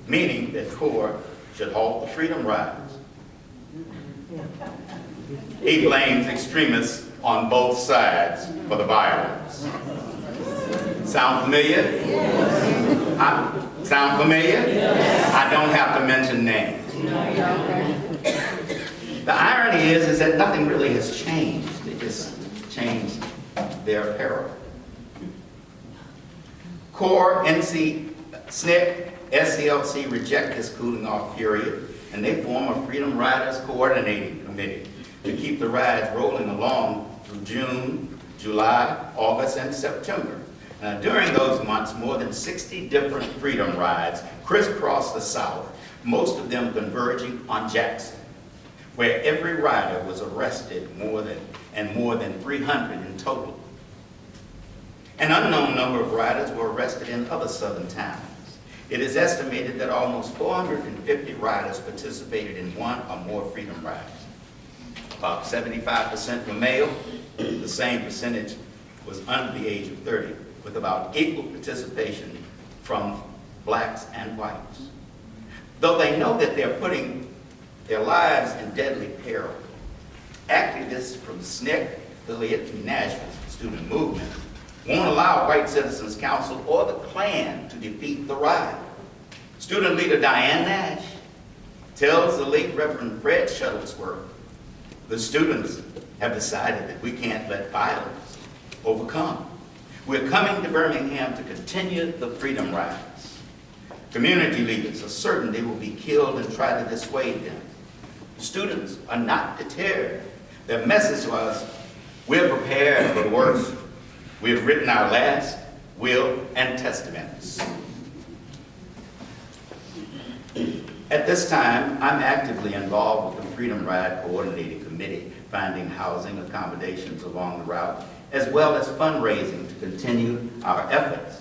meaning that CORE should halt the freedom rides. He blames extremists on both sides for the violence. Sound familiar? Yes. Sound familiar? Yes. I don't have to mention names. The irony is that nothing really has changed. They just changed their apparel. CORE, NC, SNCC, SCLC reject this cooling off period, and they form a Freedom Riders Coordinating Committee to keep the rides rolling along through June, July, August, and September. During those months, more than 60 different Freedom Rides crisscrossed the South, most of them converging on Jackson, where every rider was arrested more than 300 in total. An unknown number of riders were arrested in other southern towns. It is estimated that almost 450 riders participated in one or more Freedom Rides. About 75% were male. The same percentage was under the age of 30, with about equal participation from blacks and whites. Though they know that they're putting their lives in deadly peril, activists from SNCC, affiliate to Nashville Student Movement, won't allow White Citizens Council or the Klan to defeat the ride. Student leader Diane Nash tells the late Reverend Fred Shuttlesworth, the students have decided that we can't let violence overcome. We're coming to Birmingham to continue the Freedom Rides. Community leaders are certain they will be killed and try to dissuade them. The students are not deterred. Their message was, we're prepared for the worst. We've written our last will and testaments. At this time, I'm actively involved with the Freedom Ride Coordinating Committee, finding housing accommodations along the route, as well as fundraising to continue our efforts.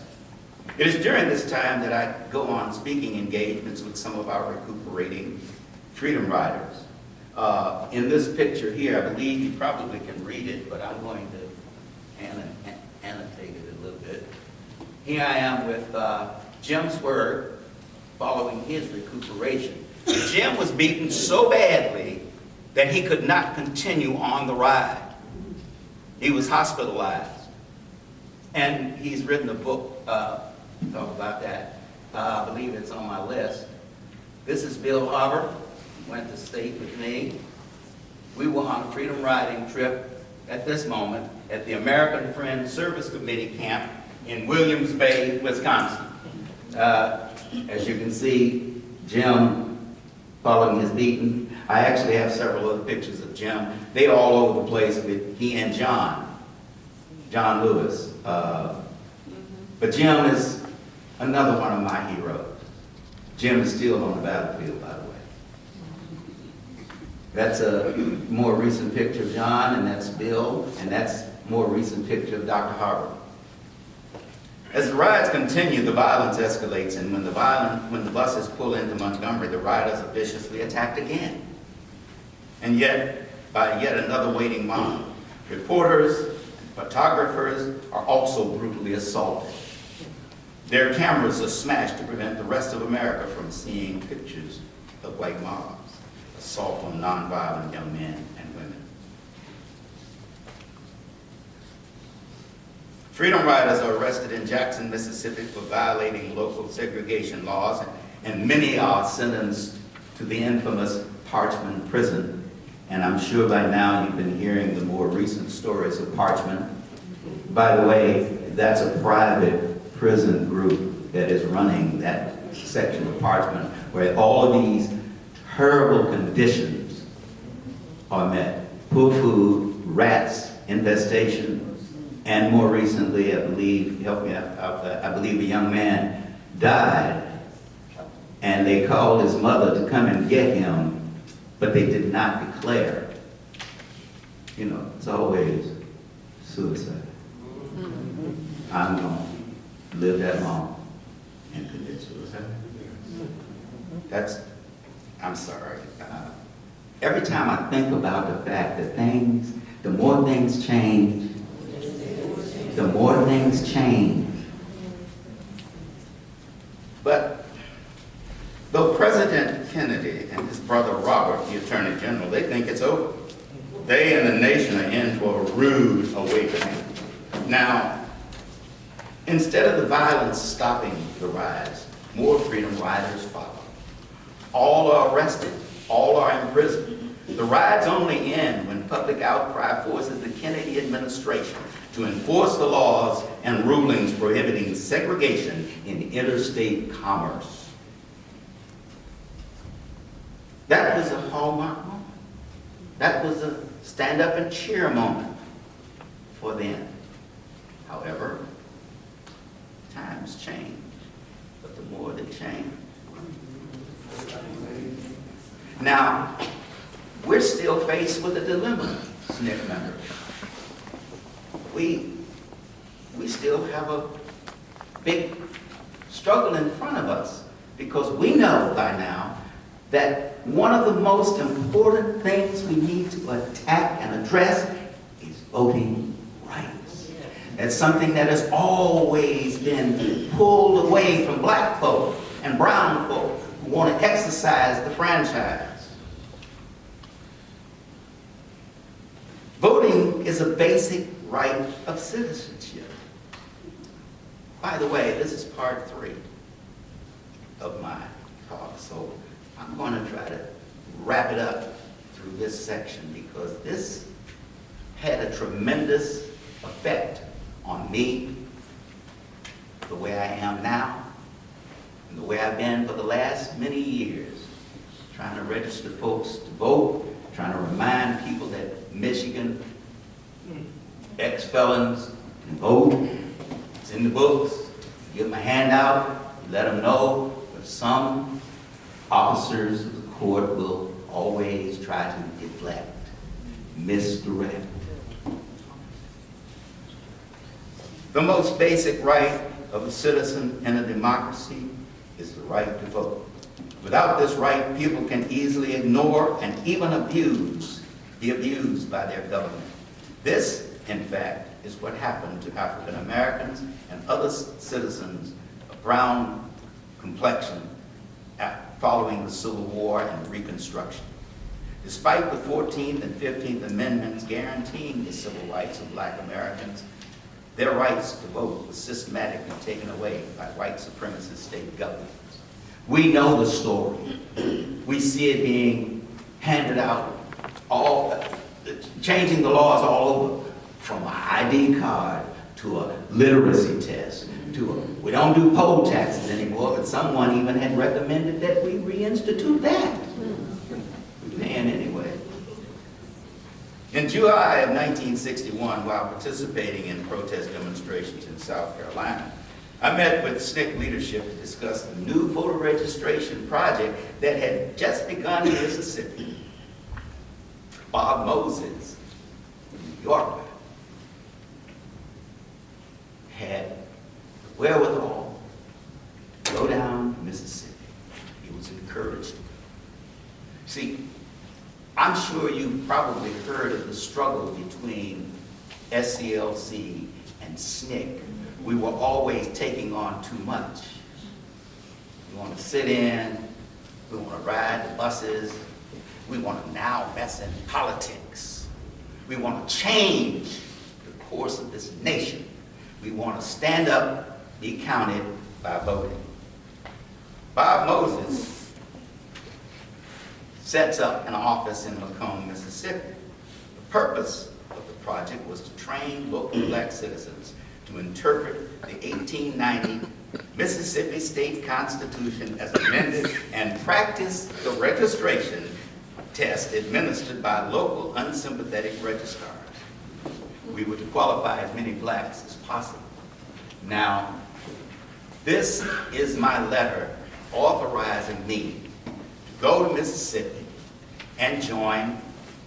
It is during this time that I go on speaking engagements with some of our recuperating Freedom Riders. In this picture here, I believe you probably can read it, but I'm going to annotate it a little bit. Here I am with Jim Swerve following his recuperation. Jim was beaten so badly that he could not continue on the ride. He was hospitalized. And he's written a book, talk about that. I believe it's on my list. This is Bill Harbor, went to state with me. We were on a freedom riding trip at this moment at the American Friends Service Committee camp in Williams Bay, Wisconsin. As you can see, Jim following his beating. I actually have several other pictures of Jim. They're all over the place with he and John Lewis. But Jim is another one of my heroes. Jim is still on the battlefield, by the way. That's a more recent picture of John, and that's Bill, and that's a more recent picture of Dr. Harvard. As the rides continue, the violence escalates, and when the buses pull into Montgomery, the riders are viciously attacked again. And yet, by yet another waiting mob, reporters and photographers are also brutally assaulted. Their cameras are smashed to prevent the rest of America from seeing pictures of white mobs, assault on nonviolent young men and women. Freedom Riders are arrested in Jackson, Mississippi for violating local segregation laws, and many are sentenced to the infamous Parchman prison. And I'm sure by now you've been hearing the more recent stories of Parchman. By the way, that's a private prison group that is running that section of Parchman, where all of these terrible conditions are met. Poor food, rats, infestation, and more recently, I believe, help me out, I believe a young man died, and they called his mother to come and get him, but they did not declare. You know, it's always suicide. I'm going to live that long and commit suicide. I'm sorry. Every time I think about the fact that the more things change, the more things change. But though President Kennedy and his brother Robert, the Attorney General, they think it's over. They and the nation are in for a rude awakening. Now, instead of the violence stopping the rise, more freedom riders follow. All are arrested, all are imprisoned. The rides only end when public outcry forces the Kennedy administration to enforce the laws and rulings prohibiting segregation in interstate commerce. That was a hallmark moment. That was a stand up and cheer moment for them. However, times change, but the more they change. Now, we're still faced with a dilemma, SNCC members. We still have a big struggle in front of us because we know by now that one of the most important things we need to attack and address is voting rights. That's something that has always been pulled away from black folk and brown folk who want to exercise the franchise. Voting is a basic right of citizenship. By the way, this is part 3 of my talk, so I'm going to try to wrap it up through this section because this had a tremendous effect on me, the way I am now, and the way I've been for the last many years, trying to register folks to vote, trying to remind people that Michigan ex-felons can vote. It's in the books. You give them a handout, you let them know, but some officers of the court will always try to deflect, misdirect. The most basic right of a citizen in a democracy is the right to vote. Without this right, people can easily ignore and even be abused by their government. This, in fact, is what happened to African Americans and other citizens of brown complexion following the Civil War and Reconstruction. Despite the 14th and 15th Amendments guaranteeing the civil rights of black Americans, their rights to vote were systematically taken away by white supremacist state governments. We know the story. We see it being handed out, changing the laws all over, from an ID card to a literacy test, we don't do poll taxes anymore, but someone even had recommended that we reinstitute that. We're paying anyway. In July of 1961, while participating in protest demonstrations in South Carolina, I met with SNCC leadership to discuss the new voter registration project that had just begun in Mississippi. Bob Moses, New Yorker, had the wherewithal to go down to Mississippi. He was encouraged. See, I'm sure you've probably heard of the struggle between SCLC and SNCC. We were always taking on too much. We want to sit in, we want to ride the buses, we want to now mess in politics. We want to change the course of this nation. We want to stand up, be counted by voting. Bob Moses sets up an office in Macomb, Mississippi. The purpose of the project was to train local black citizens to interpret the 1890 Mississippi State Constitution as amended and practice the registration test administered by local unsympathetic registrars. We were to qualify as many blacks as possible. Now, this is my letter authorizing me to go to Mississippi and join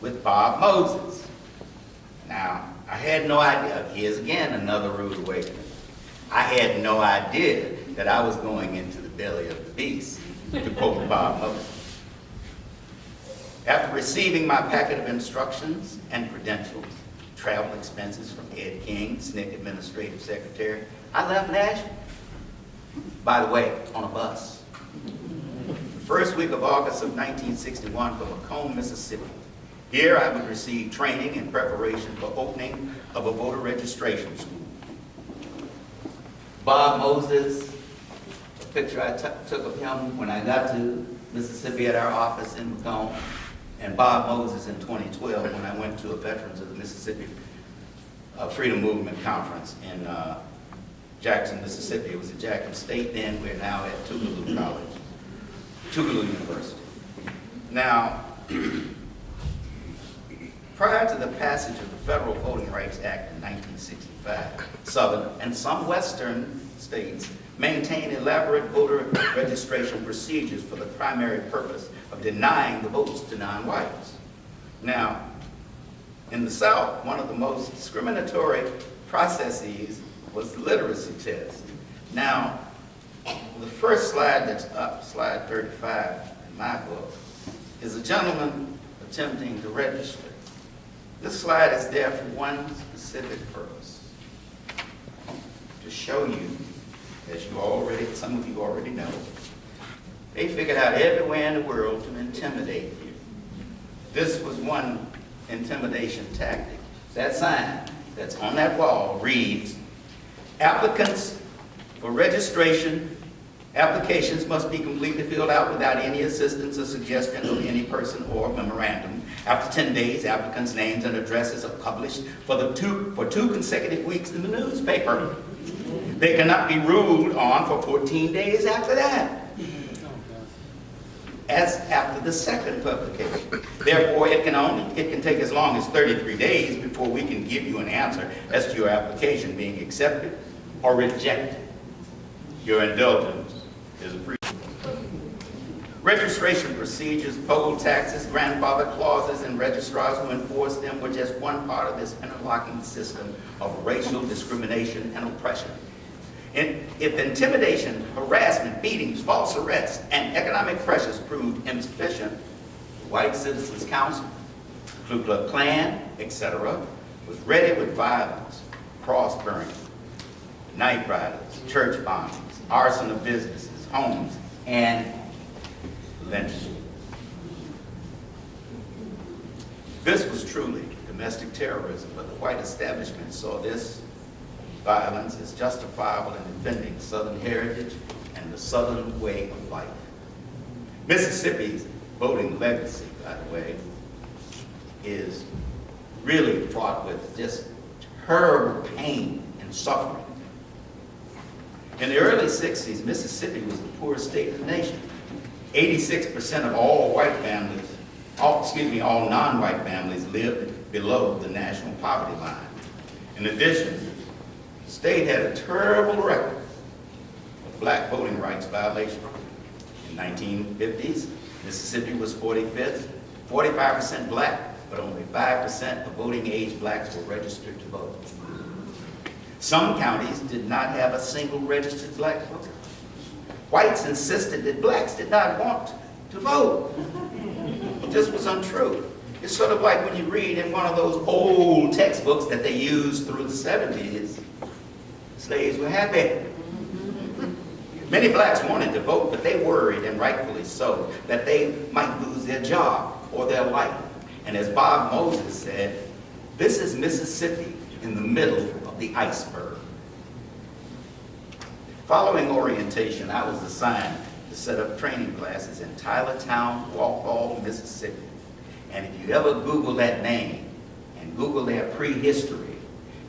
with Bob Moses. Now, I had no idea, here's again another rude awakening. I had no idea that I was going into the belly of the beast, to quote Bob Moses. After receiving my packet of instructions and credentials, travel expenses from Ed King, SNCC Administrative Secretary, I left Nashville. By the way, on a bus. The first week of August of 1961 from Macomb, Mississippi. Here I would receive training in preparation for opening of a voter registration school. Bob Moses, a picture I took of him when I got to Mississippi at our office in Macomb, and Bob Moses in 2012 when I went to a Veterans of the Mississippi Freedom Movement Conference in Jackson, Mississippi. It was at Jackson State then. We're now at Tougaloo College, Tougaloo University. Now, prior to the passage of the Federal Voting Rights Act in 1965, Southern and some Western states maintained elaborate voter registration procedures for the primary purpose of denying the votes to non-whites. Now, in the South, one of the most discriminatory processes was the literacy test. Now, the first slide that's up, slide 35 in my book, is a gentleman attempting to register. This slide is there for one specific purpose, to show you, as you already, some of you already know, they figured out everywhere in the world to intimidate you. This was one intimidation tactic. That sign that's on that wall reads, applicants for registration, applications must be completely filled out without any assistance or suggestion of any person or memorandum. After 10 days, applicants' names and addresses are published for two consecutive weeks in the newspaper. They cannot be ruled on for 14 days after that, as after the second publication. Therefore, it can take as long as 33 days before we can give you an answer as to your application being accepted or rejected. Your indulgence is appreciated. Registration procedures, poll taxes, grandfather clauses, and registrars who enforce them were just one part of this interlocking system of racial discrimination and oppression. And if intimidation, harassment, beatings, false arrests, and economic pressures proved insufficient, the White Citizens Council, Ku Klux Klan, etc., was ready with violence, cross burning, night riders, church bombings, arson of businesses, homes, and lynching. This was truly domestic terrorism, but the white establishment saw this violence is justifiable in defending Southern heritage and the Southern way of life. Mississippi's voting legacy, by the way, is really fraught with just terrible pain and suffering. In the early 60s, Mississippi was the poorest state in the nation. 86% of all white families, all non-white families lived below the national poverty line. In addition, the state had a terrible record of black voting rights violations. In the 1950s, Mississippi was 45th, 45% black, but only 5% of voting age blacks were registered to vote. Some counties did not have a single registered black voter. Whites insisted that blacks did not want to vote. This was untrue. It's sort of like when you read in one of those old textbooks that they used through the 70s, slaves were happy. Many blacks wanted to vote, but they worried, and rightfully so, that they might lose their job or their life. And as Bob Moses said, this is Mississippi in the middle of the iceberg. Following orientation, I was assigned to set up training classes in Tylertown, Walpole, Mississippi. And if you ever Google that name and Google their prehistory,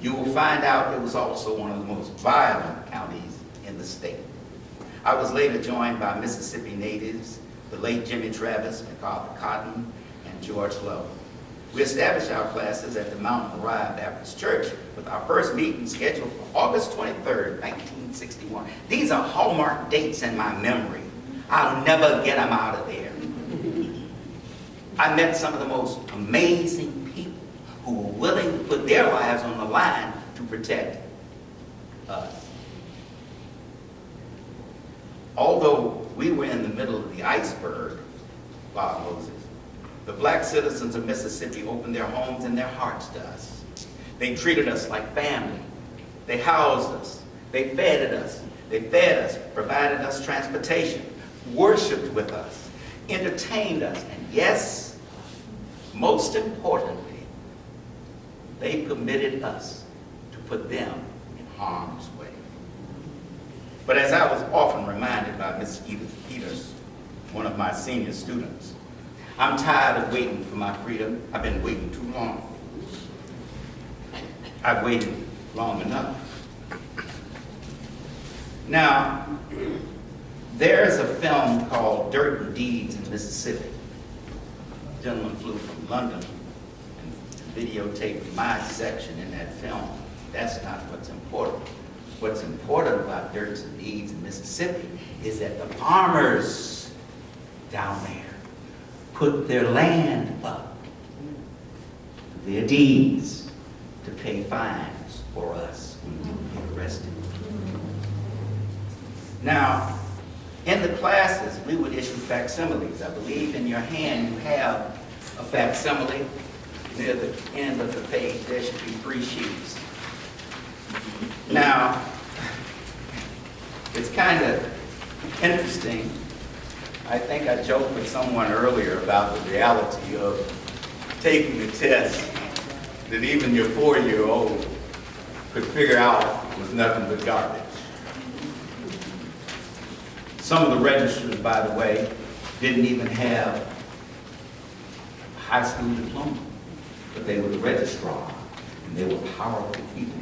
you will find out it was also one of the most violent counties in the state. I was later joined by Mississippi natives, the late Jimmy Travis, MacArthur Cotton, and George Lowe. We established our classes at the Mount Moriah Baptist Church with our first meeting scheduled for August 23rd, 1961. These are hallmark dates in my memory. I'll never get them out of there. I met some of the most amazing people who were willing to put their lives on the line to protect us. Although we were in the middle of the iceberg, Bob Moses, the black citizens of Mississippi opened their homes and their hearts to us. They treated us like family. They housed us. They fed us. Provided us transportation, worshiped with us, entertained us, and yes, most importantly, they permitted us to put them in harm's way. But as I was often reminded by Miss Edith Peters, one of my senior students, I'm tired of waiting for my freedom. I've been waiting too long. I've waited long enough. Now, there's a film called Dirt and Deeds in Mississippi. gentleman flew from London and videotaped my section in that film. That's not what's important. What's important about Dirks and Deeds in Mississippi is that the farmers down there put their land up, their deeds, to pay fines for us when we get arrested. Now, in the classes, we would issue facsimiles. I believe in your hand you have a facsimile. Near the end of the page, there should be 3 sheets. Now, it's kind of interesting. I think I joked with someone earlier about the reality of taking the test that even your 4-year-old could figure out was nothing but garbage. Some of the registers, by the way, didn't even have a high school diploma, but they were the registrar, and they were powerful people.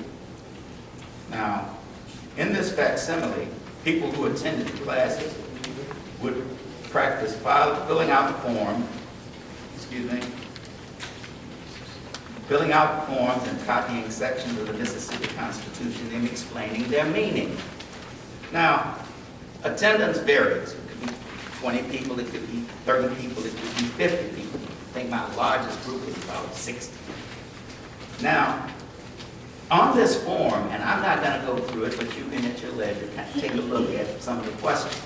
Now, in this facsimile, people who attended the classes would practice filling out the form, filling out the forms and copying sections of the Mississippi Constitution and explaining their meaning. Now, attendance varies. It could be 20 people, it could be 30 people, it could be 50 people. I think my largest group was about 60. Now, on this form, and I'm not going to go through it, but you can at your leisure take a look at some of the questions.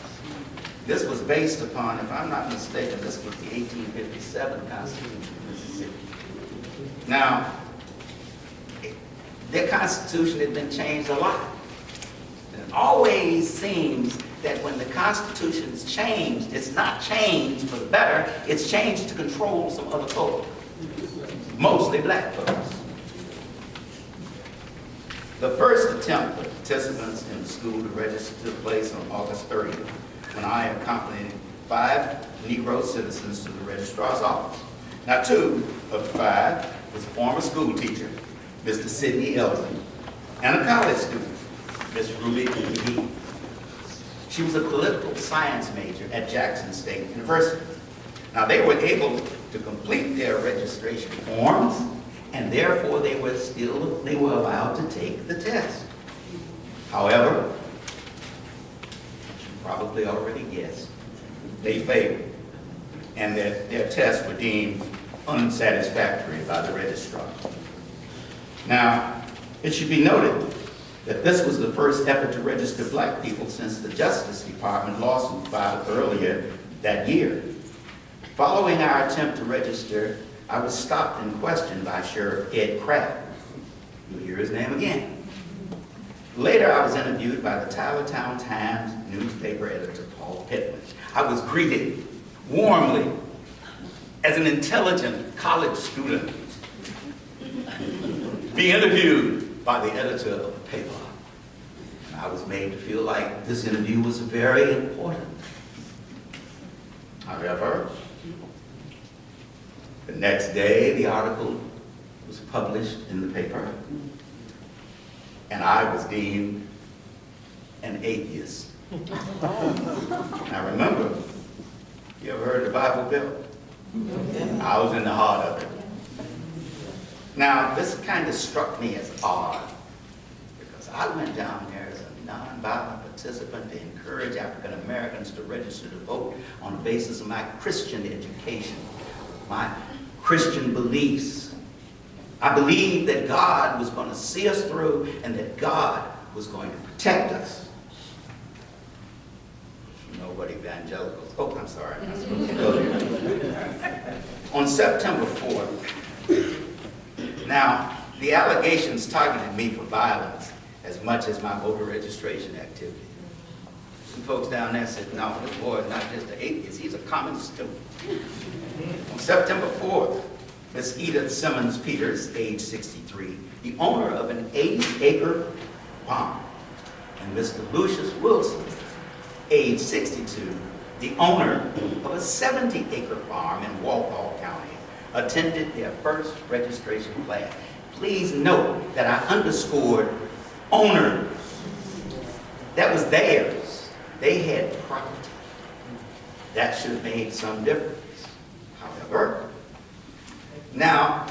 This was based upon, if I'm not mistaken, this was the 1857 Constitution of Mississippi. Now, their Constitution had been changed a lot. And it always seems that when the Constitution's changed, it's not changed for the better, it's changed to control some other folk, mostly black folks. The first attempt of participants in the school to register took place on August 30th, when I accompanied 5 Negro citizens to the registrar's office. Now, 2 of the 5 was a former school teacher, Mr. Sidney Elton, and a college student, Miss Ruby McGee. She was a political science major at Jackson State University. Now, they were able to complete their registration forms, and therefore they were allowed to take the test. However, as you probably already guessed, they failed, and their tests were deemed unsatisfactory by the registrar. Now, it should be noted that this was the first effort to register black people since the Justice Department lawsuit filed earlier that year. Following our attempt to register, I was stopped and questioned by Sheriff Ed Crabb. You'll hear his name again. Later, I was interviewed by the Tylertown Times newspaper editor, Paul Pittman. I was greeted warmly as an intelligent college student, be interviewed by the editor of the paper. And I was made to feel like this interview was very important. However, the next day, the article was published in the paper, and I was deemed an atheist. Now remember, you ever heard the Bible Belt? I was in the heart of it. Now, this kind of struck me as odd, because I went down there as a nonviolent participant to encourage African Americans to register to vote on the basis of my Christian education, my Christian beliefs. I believed that God was going to see us through and that God was going to protect us. You know what evangelicals, oh, I'm sorry, I'm not supposed to go there. On September 4th, now, the allegations targeted me for violence as much as my voter registration activity. Some folks down there said, no, this boy is not just an atheist, he's a communist too. On September 4th, Miss Edith Simmons Peters, age 63, the owner of an 80-acre farm, and Mr. Lucius Wilson, age 62, the owner of a 70-acre farm in Walpole County, attended their first registration class. Please note that I underscored owner. That was theirs. They had property. That should have made some difference. However, Now,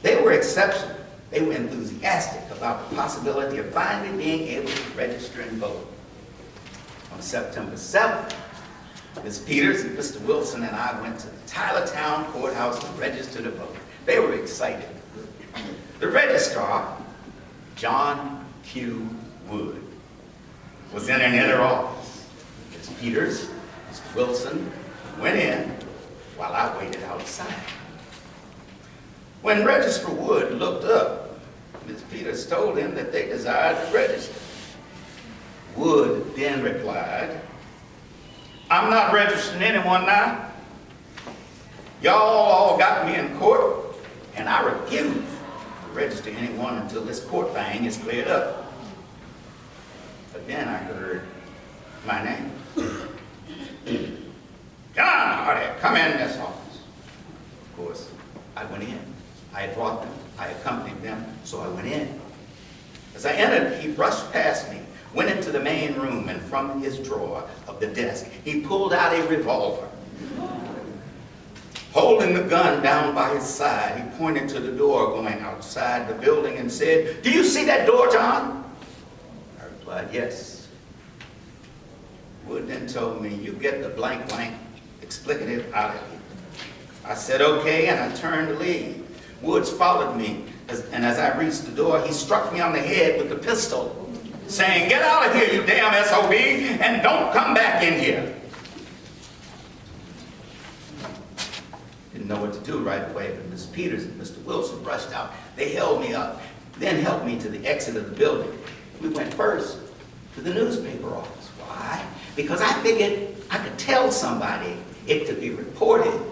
they were exceptional. They were enthusiastic about the possibility of finally being able to register and vote. On September 7th, Ms. Peters and Mr. Wilson and I went to the Tylertown Courthouse to register to vote. They were excited. The registrar, John Q. Wood, was in an inner office. Ms. Peters, Mr. Wilson went in while I waited outside. When Registrar Wood looked up, Ms. Peters told him that they desired to register. Wood then replied, "I'm not registering anyone now. Y'all all got me in court, and I refuse to register anyone until this court thing is cleared up." But then I heard my name. "John Hardy, come in this office." Of course, I went in. I had brought them. I accompanied them, so I went in. As I entered, he brushed past me, went into the main room, and from his drawer of the desk, he pulled out a revolver. Holding the gun down by his side, he pointed to the door going outside the building and said, "Do you see that door, John?" I replied, "Yes." Wood then told me, "You get the blank blank explicative out of here." I said, "Okay," and I turned to leave. Woods followed me, and as I reached the door, he struck me on the head with the pistol, saying, "Get out of here, you damn SOB, and don't come back in here." Didn't know what to do right away, but Ms. Peters and Mr. Wilson rushed out. They held me up, then helped me to the exit of the building. We went first to the newspaper office. Why? Because I figured I could tell somebody it could be reported.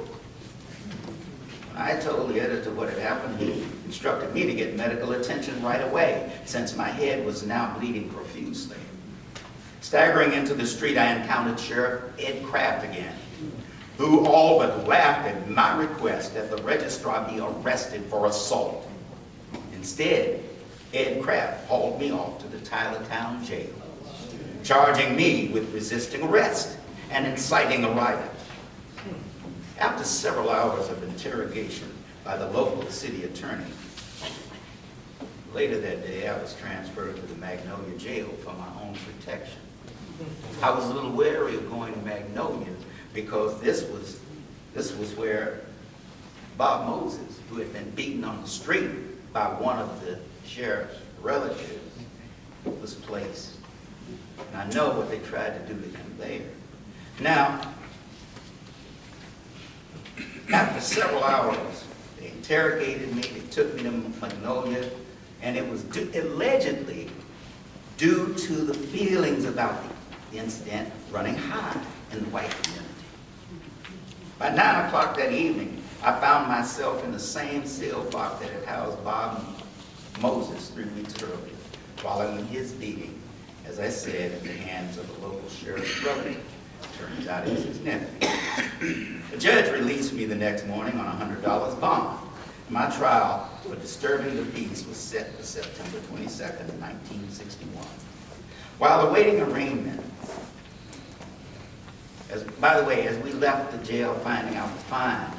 I told the editor what had happened. He instructed me to get medical attention right away, since my head was now bleeding profusely. Staggering into the street, I encountered Sheriff Ed Kraft again, who all but laughed at my request that the registrar be arrested for assault. Instead, Ed Kraft hauled me off to the Tylertown jail, charging me with resisting arrest and inciting a riot. After several hours of interrogation by the local city attorney, later that day I was transferred to the Magnolia jail for my own protection. I was a little wary of going to Magnolia because this was where Bob Moses, who had been beaten on the street by one of the sheriff's relatives, was placed. And I know what they tried to do to him there. Now, after several hours, they interrogated me, they took me to Magnolia, and it was allegedly due to the feelings about the incident running high in the white community. By 9 o'clock that evening, I found myself in the same cell block that had housed Bob Moses 3 weeks earlier, following his beating, as I said, in the hands of a local sheriff's relative. Turns out it was his nephew. The judge released me the next morning on a $100 bond. My trial for disturbing the peace was set for September 22nd, 1961. While awaiting arraignment, by the way, as we left the jail finding out the fine,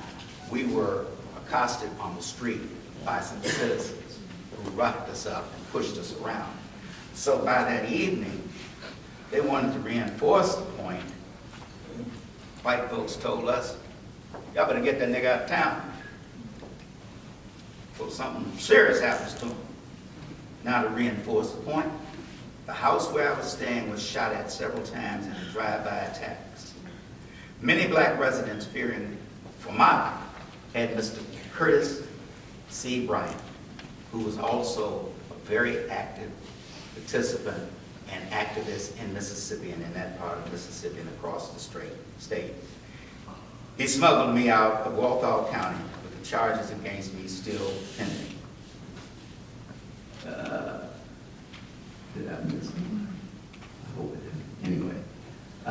we were accosted on the street by some citizens who roughed us up and pushed us around. So by that evening, they wanted to reinforce the point. White folks told us, "Y'all better get that nigga out of town before something serious happens to him." Now, to reinforce the point, the house where I was staying was shot at several times in a drive-by attacks. Many black residents, fearing for my life, had Mr. Curtis C. Bryant, who was also a very active participant and activist in Mississippi and in that part of Mississippi and across the state. He smuggled me out of Walthall County with the charges against me still pending. Did I miss one? I hope I didn't. Anyway, I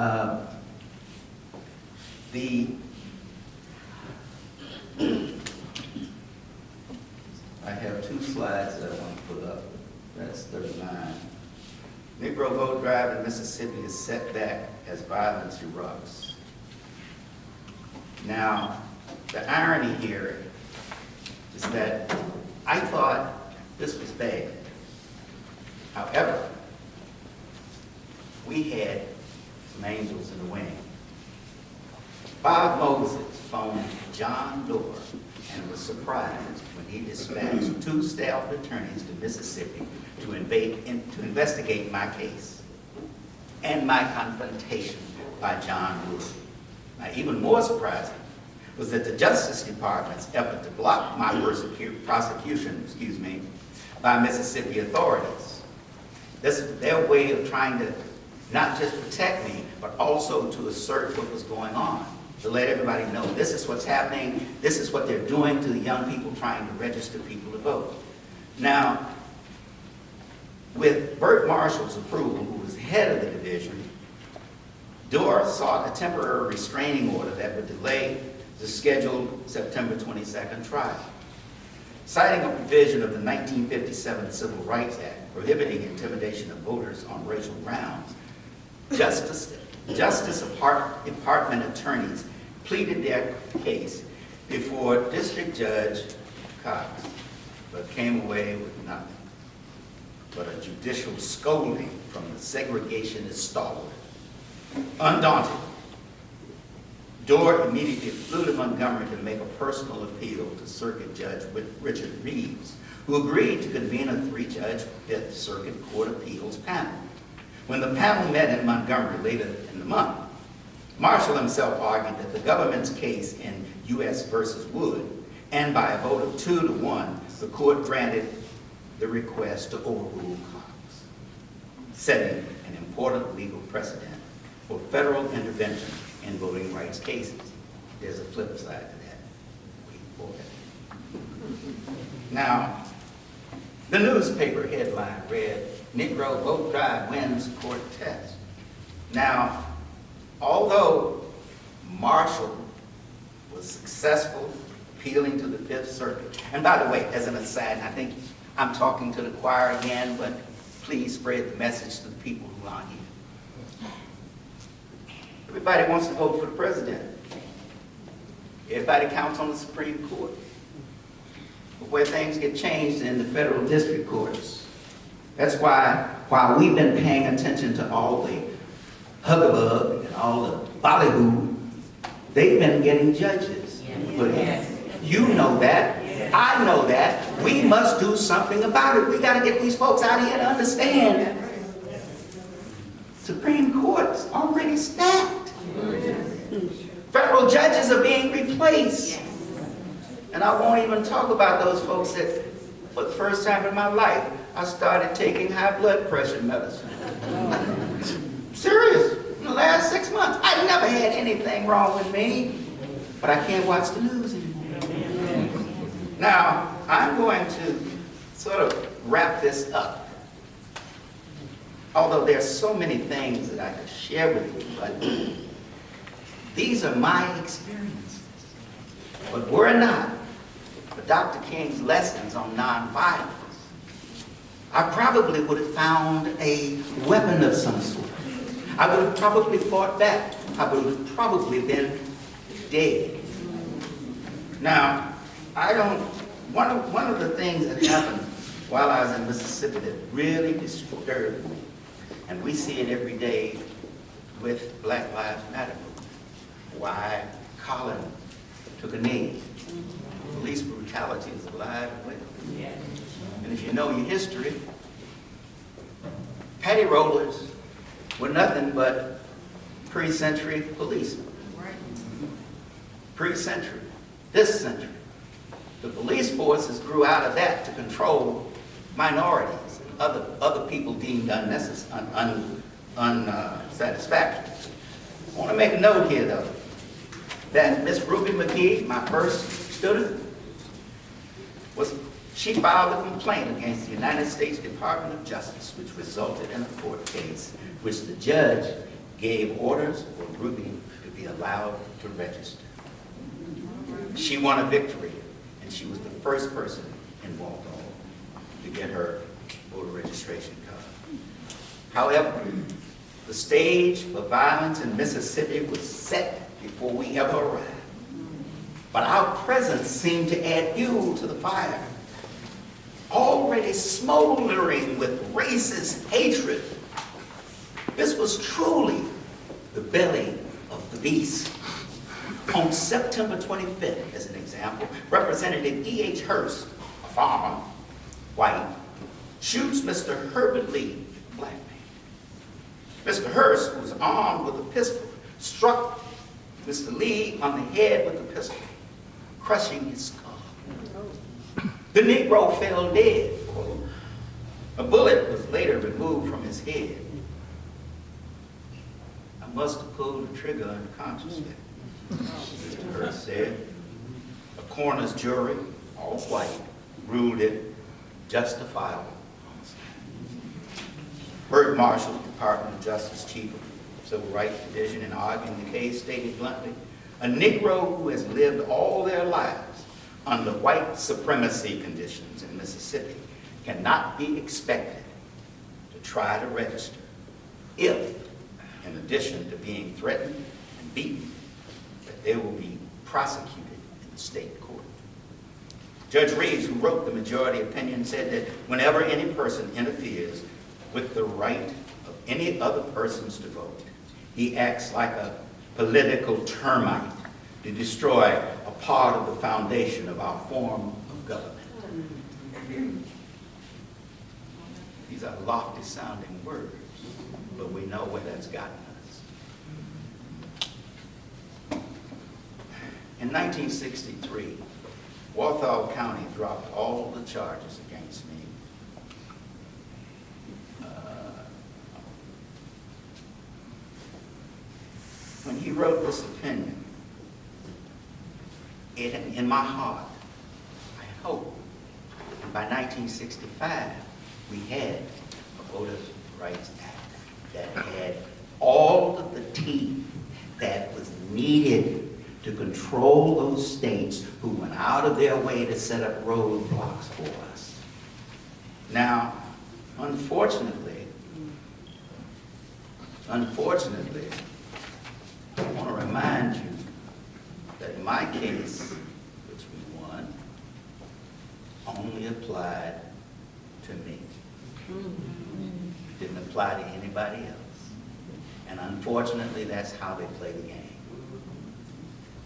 have 2 slides that I want to put up. That's 39. Negro vote drive in Mississippi is set back as violence erupts. Now, the irony here is that I thought this was bad. However, we had some angels in the wing. Bob Moses phoned John Doerr and was surprised when he dispatched 2 staff attorneys to Mississippi to investigate my case and my confrontation by John Doerr. Now, even more surprising was that the Justice Department's effort to block my prosecution, by Mississippi authorities. This is their way of trying to not just protect me, but also to assert what was going on, to let everybody know this is what's happening, this is what they're doing to the young people trying to register people to vote. Now, with Burt Marshall's approval, who was head of the division, Doerr sought a temporary restraining order that would delay the scheduled September 22nd trial. Citing a provision of the 1957 Civil Rights Act prohibiting intimidation of voters on racial grounds, Justice Department attorneys pleaded their case before District Judge Cox, but came away with nothing but a judicial scolding from the segregationist stalwart. Undaunted, Doerr immediately flew to Montgomery to make a personal appeal to Circuit Judge Richard Reeves, who agreed to convene a 3-judge Fifth Circuit Court of Appeals panel. When the panel met in Montgomery later in the month, Marshall himself argued that the government's case in U.S. versus Wood, and by a vote of 2-1, the court granted the request to overrule Cox, setting an important legal precedent for federal intervention in voting rights cases. There's a flip side to that. Wait for it. Now, the newspaper headline read, "Negro Vote Drive Wins Court Test." Now, although Marshall was successful appealing to the Fifth Circuit, and by the way, as an aside, I think I'm talking to the choir again, but please spread the message to the people who aren't here. Everybody wants to vote for the president. Everybody counts on the Supreme Court. But where things get changed in the federal district courts, that's why, while we've been paying attention to all the hubbub and all the ballyhoo, they've been getting judges put in. You know that. I know that. We must do something about it. We got to get these folks out here to understand Supreme Court's already stacked. Federal judges are being replaced. And I won't even talk about those folks that, for the first time in my life, I started taking high blood pressure medicine. Serious. In the last 6 months, I never had anything wrong with me, but I can't watch the news anymore. Now, I'm going to sort of wrap this up. Although there's so many things that I could share with you, but these are my experiences. But were it not for Dr. King's lessons on nonviolence, I probably would have found a weapon of some sort. I would have probably fought back. I would have probably been dead. Now, one of the things that happened while I was in Mississippi that really disturbed me, and we see it every day with Black Lives Matter, why Colin took a knee. Police brutality is alive and well. And if you know your history, patty rollers were nothing but pre-century policemen. Pre-century, this century. The police forces grew out of that to control minorities and other people deemed unsatisfactory. I want to make a note here, though, that Miss Ruby McGee, my first student, she filed a complaint against the United States Department of Justice, which resulted in a court case, which the judge gave orders for Ruby to be allowed to register. She won a victory, and she was the first person in Waldo to get her voter registration card. However, the stage for violence in Mississippi was set before we ever arrived. But our presence seemed to add fuel to the fire, already smoldering with racist hatred. This was truly the belly of the beast. On September 25th, as an example, Representative E.H. Hurst, a farmer, white, shoots Mr. Herbert Lee, black man. Mr. Hurst, who was armed with a pistol, struck Mr. Lee on the head with the pistol, crushing his skull. The Negro fell dead. A bullet was later removed from his head. I must have pulled the trigger unconsciously, Mr. Hurst said. A coroner's jury, all white, ruled it justifiable. Burt Marshall, Department of Justice Chief of Civil Rights Division, in arguing the case, stated bluntly, a Negro who has lived all their lives under white supremacy conditions in Mississippi cannot be expected to try to register if, in addition to being threatened and beaten, that they will be prosecuted in the state court. Judge Reeves, who wrote the majority opinion, said that whenever any person interferes with the right of any other persons to vote, he acts like a political termite to destroy a part of the foundation of our form of government. These are lofty sounding words, but we know where that's gotten us. In 1963, Walthall County dropped all the charges against me. When he wrote this opinion, in my heart, I hope, and by 1965, we had a Voters' Rights Act that had all of the teeth that was needed to control those states who went out of their way to set up roadblocks for us. Now, unfortunately, I want to remind you that in my case, which we won, only applied to me. It didn't apply to anybody else. And unfortunately, that's how they play the game.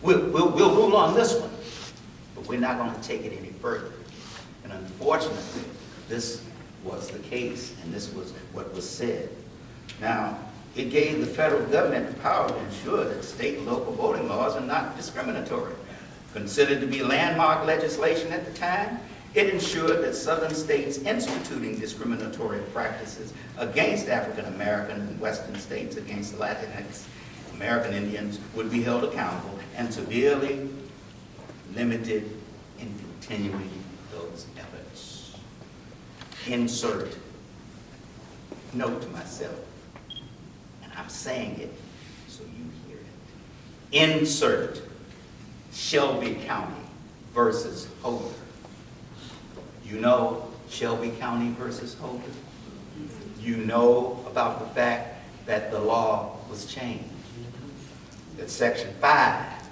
We'll rule on this one, but we're not going to take it any further. And unfortunately, this was the case, and this was what was said. Now, it gave the federal government the power to ensure that state and local voting laws are not discriminatory. Considered to be landmark legislation at the time, it ensured that southern states instituting discriminatory practices against African American and western states against Latinx American Indians would be held accountable and severely limited in continuing those efforts. Insert, note to myself, and I'm saying it so you hear it. Insert Shelby County versus Holder. You know Shelby County versus Holder? You know about the fact that the law was changed, that Section 5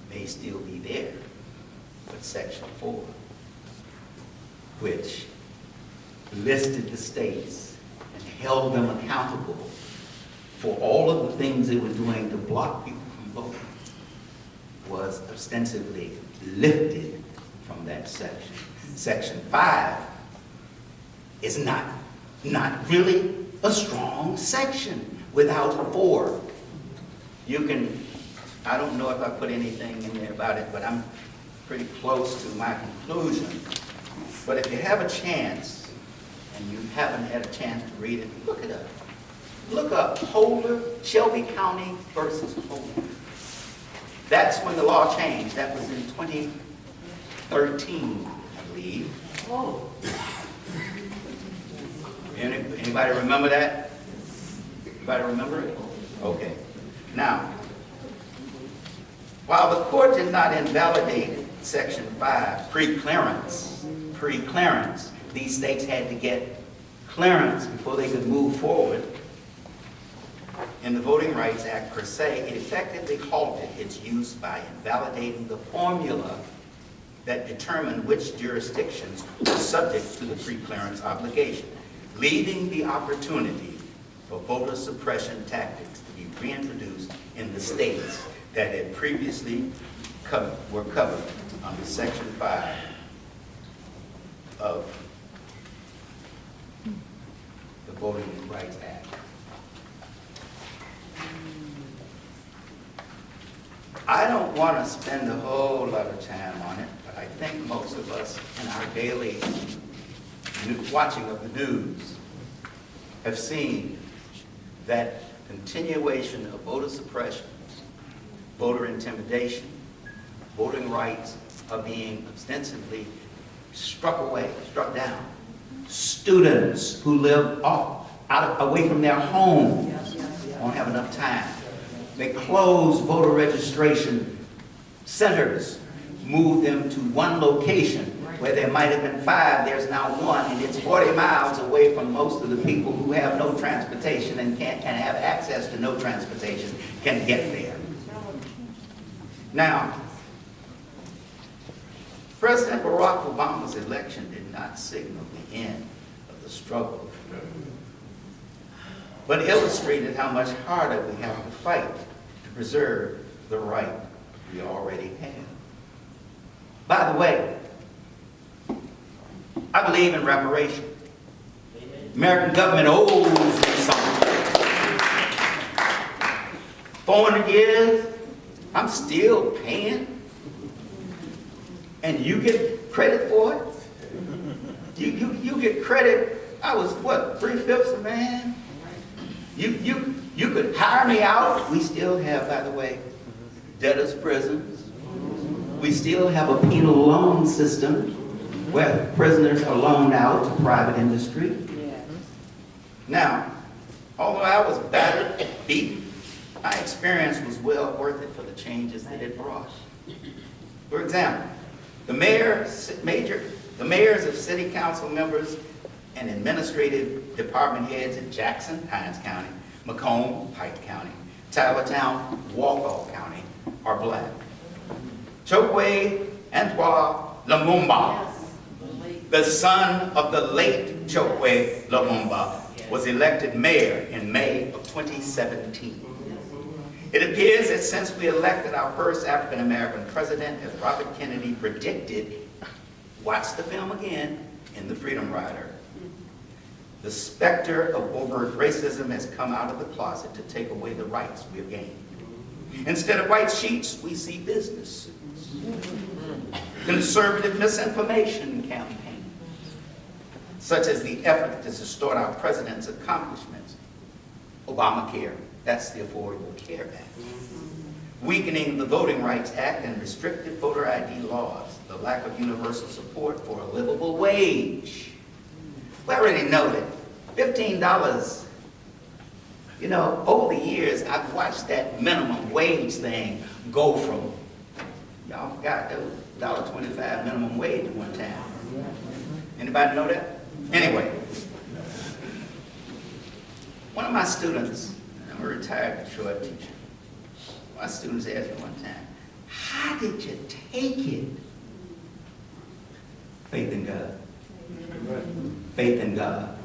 may still be there, but Section 4, which listed the states and held them accountable for all of the things they were doing to block people from voting, was ostensibly lifted from that section. Section 5 is not really a strong section without 4. You can, I don't know if I put anything in there about it, but I'm pretty close to my conclusion. But if you have a chance, and you haven't had a chance to read it, look it up. Look up Holder, Shelby County versus Holder. That's when the law changed. That was in 2013, I believe. Oh. Anybody remember that? Anybody remember it? Okay. Now, while the court did not invalidate Section 5, pre-clearance, these states had to get clearance before they could move forward. in the Voting Rights Act per se, it effectively halted its use by invalidating the formula that determined which jurisdictions were subject to the pre-clearance obligation, leaving the opportunity for voter suppression tactics to be reintroduced in the states that had previously were covered under Section 5 of the Voting Rights Act. I don't want to spend a whole lot of time on it, but I think most of us in our daily watching of the news have seen that continuation of voter suppression, voter intimidation, voting rights are being ostensibly struck down. Students who live away from their home won't have enough time. They close voter registration centers, move them to one location where there might have been 5, there's now 1, and it's 40 miles away from most of the people who have no transportation and have access to no transportation can get there. Now, President Barack Obama's election did not signal the end of the struggle, but illustrated how much harder we have to fight to preserve the right we already have. By the way, I believe in reparation. American government owes me something. 400 years, I'm still paying, and you get credit for it? You get credit. I was, what, 3/5 a man? You could hire me out. We still have, by the way, debtors' prisons. We still have a penal loan system where prisoners are loaned out to private industry. Now, although I was battered, beaten, my experience was well worth it for the changes that it brought. For example, the mayors of city council members and administrative department heads in Jackson, Hines County, Macomb, Pike County, Tylertown, Walpole County are black. Chokwe Antoine Lumumba, the son of the late Chokwe Lumumba, was elected mayor in May of 2017. It appears that since we elected our first African-American president, as Robert Kennedy predicted, watch the film again, in The Freedom Rider, the specter of overt racism has come out of the closet to take away the rights we have gained. Instead of white sheets, we see business suits. Conservative misinformation campaigns, such as the effort to distort our president's accomplishments. Obamacare, that's the Affordable Care Act. Weakening the Voting Rights Act and restrictive voter ID laws, the lack of universal support for a livable wage. We already know that $15, you know, over the years, I've watched that minimum wage thing go from, y'all forgot, that was $1.25 minimum wage at one time. Anybody know that? Anyway, one of my students, I'm a retired Detroit teacher, my students asked me one time, how did you take it? Faith in God. Faith in God.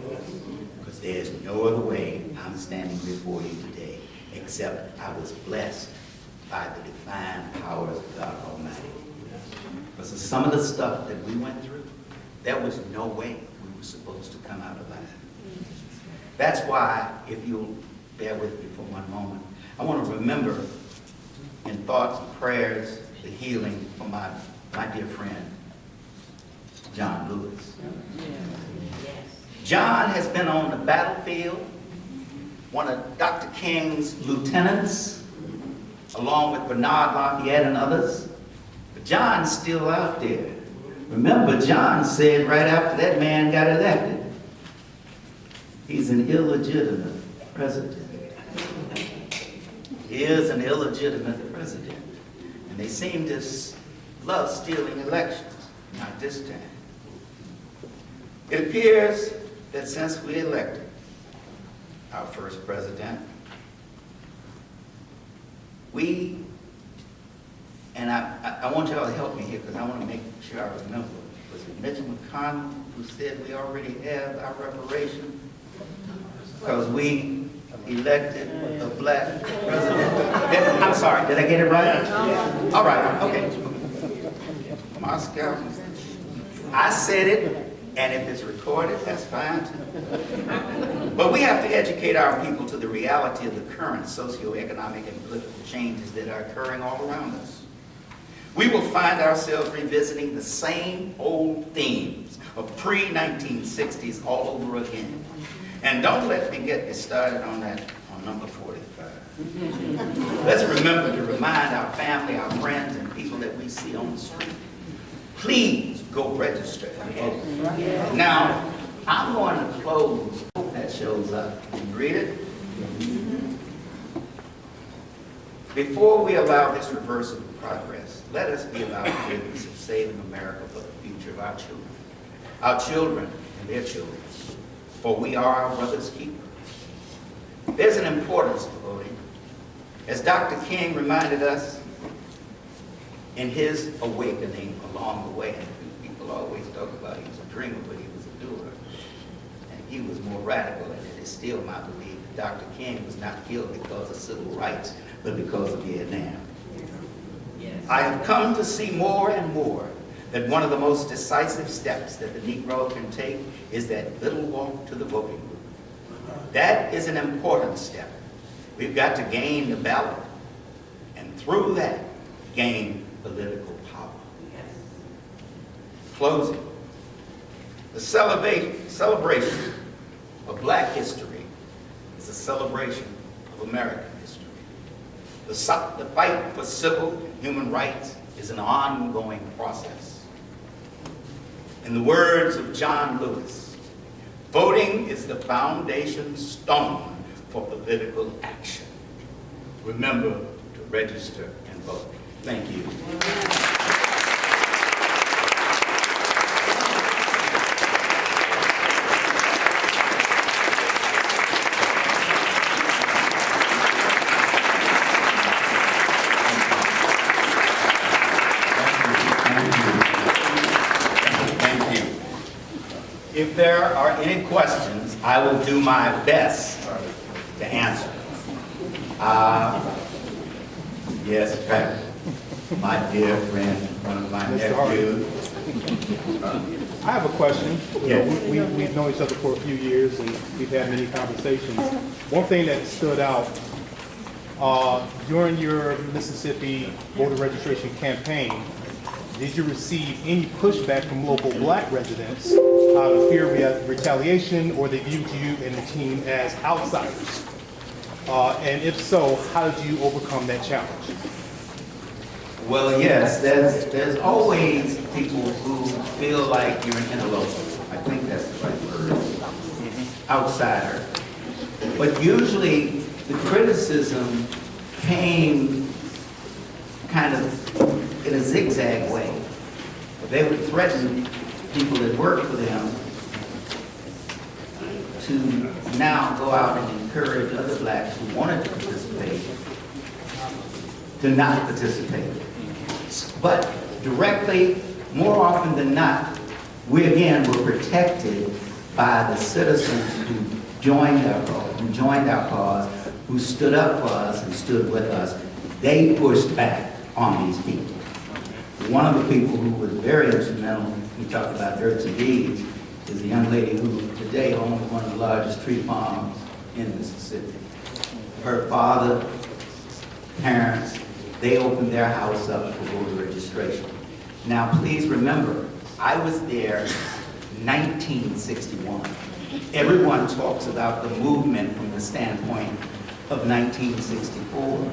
Because there's no other way I'm standing before you today except I was blessed by the divine powers of God Almighty. Because of some of the stuff that we went through, there was no way we were supposed to come out alive. That's why, if you'll bear with me for one moment, I want to remember in thoughts and prayers the healing from my dear friend, John Lewis. John has been on the battlefield, one of Dr. King's lieutenants, along with Bernard Lafayette and others. But John's still out there. Remember, John said right after that man got elected, he's an illegitimate president. He is an illegitimate president. And they seem to love stealing elections, not this time. It appears that since we elected our first president, and I want y'all to help me here because I want to make sure I remember. Was it Mitch McConnell who said we already have our reparation? Because we elected a black president. I'm sorry, did I get it right? All right, okay. Moscow. I said it, and if it's recorded, that's fine too. But we have to educate our people to the reality of the current socioeconomic and political changes that are occurring all around us. We will find ourselves revisiting the same old themes of pre-1960s all over again. And don't let me get you started on that, on number 45. Let's remember to remind our family, our friends, and people that we see on the street, please go register and vote. Now, I'm going to close. Hope that shows up. Can you read it? Before we allow this reversal of progress, let us be about the business of saving America for the future of our children and their children. For we are our brother's keeper. There's an importance to voting. As Dr. King reminded us in his awakening along the way, and people always talk about he was a dreamer, but he was a doer. And he was more radical, and it is still my belief that Dr. King was not killed because of civil rights, but because of Vietnam. Yes. I have come to see more and more that one of the most decisive steps that the Negro can take is that little walk to the voting booth. That is an important step. We've got to gain the ballot, and through that, gain political power. Yes. Closing. The celebration of Black history is a celebration of American history. The fight for civil and human rights is an ongoing process. In the words of John Lewis, voting is the foundation stone for political action. Remember to register and vote. Thank you. If there are any questions, I will do my best to answer. Yes, Pat, my dear friend, one of my nephews. I have a question. Yes. We've known each other for a few years, and we've had many conversations. One thing that stood out during your Mississippi voter registration campaign, did you receive any pushback from local Black residents out of fear of retaliation, or they viewed you and the team as outsiders? And if so, how did you overcome that challenge? Well, yes, there's always people who feel like you're an interloper. I think that's the right word. Outsider. But usually the criticism came kind of in a zigzag way. They would threaten people that worked for them to now go out and encourage other Blacks who wanted to participate to not participate. But directly, more often than not, we again were protected by the citizens who joined our cause, who stood up for us and stood with us. They pushed back on these people. One of the people who was very instrumental, we talked about dirt and deeds, is a young lady who today owns one of the largest tree farms in Mississippi. Her father, parents, they opened their house up for voter registration. Now, please remember, I was there in 1961. Everyone talks about the movement from the standpoint of 1964.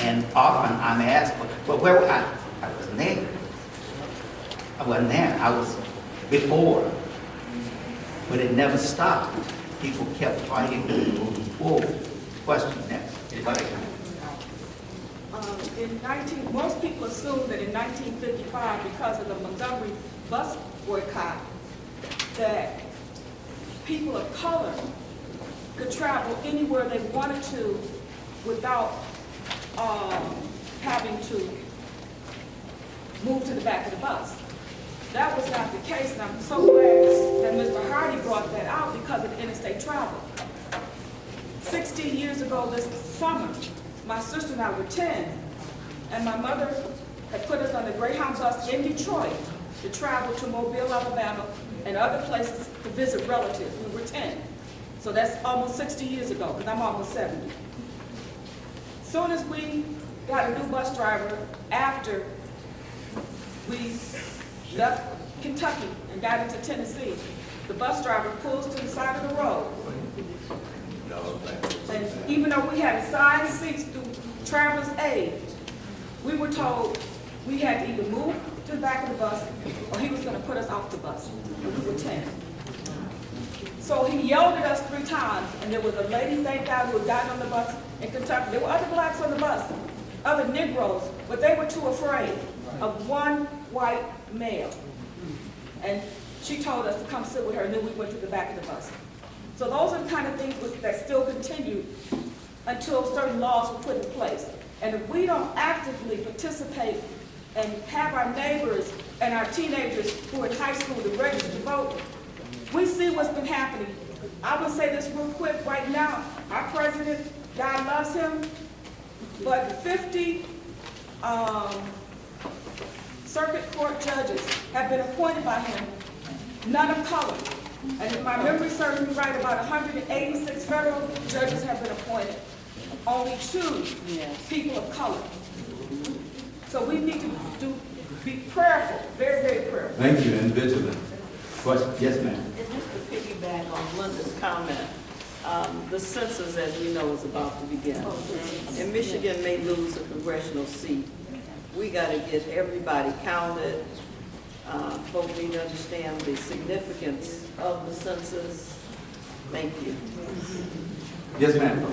And often I'm asked, but where were I? I wasn't there. I wasn't there. I was before. But it never stopped. People kept fighting and moving forward. Question next. Anybody? Most people assume that in 1955, because of the Montgomery bus boycott, that people of color could travel anywhere they wanted to without having to move to the back of the bus. That was not the case, and I'm so glad that Mr. Hardy brought that out because of interstate travel. 16 years ago this summer, my sister and I were 10, and my mother had put us on a Greyhound bus in Detroit to travel to Mobile, Alabama, and other places to visit relatives. We were 10. So that's almost 60 years ago, because I'm almost 70. Soon as we got a new bus driver after we left Kentucky and got into Tennessee, the bus driver pulls to the side of the road. And even though we had assigned seats through Traveler's Aid, we were told we had to either move to the back of the bus or he was going to put us off the bus. And we were 10. So he yelled at us 3 times, and there was a lady, thank God, who had gotten on the bus in Kentucky. There were other blacks on the bus, other Negroes, but they were too afraid of one white male. And she told us to come sit with her, and then we went to the back of the bus. So those are the kind of things that still continue until certain laws were put in place. And if we don't actively participate and have our neighbors and our teenagers who are in high school to register to vote, we see what's been happening. I will say this real quick right now. Our president, God loves him, but 50 circuit court judges have been appointed by him, none of color. And if my memory serves me right, about 186 federal judges have been appointed, only 2 people of color. So we need to be prayerful, very, very prayerful. Thank you, and vigilant. Question? Yes, ma'am. And just to piggyback on Linda's comment, the census, as we know, is about to begin. And Michigan may lose a congressional seat. We got to get everybody counted. Folks need to understand the significance of the census. Thank you. Yes, ma'am.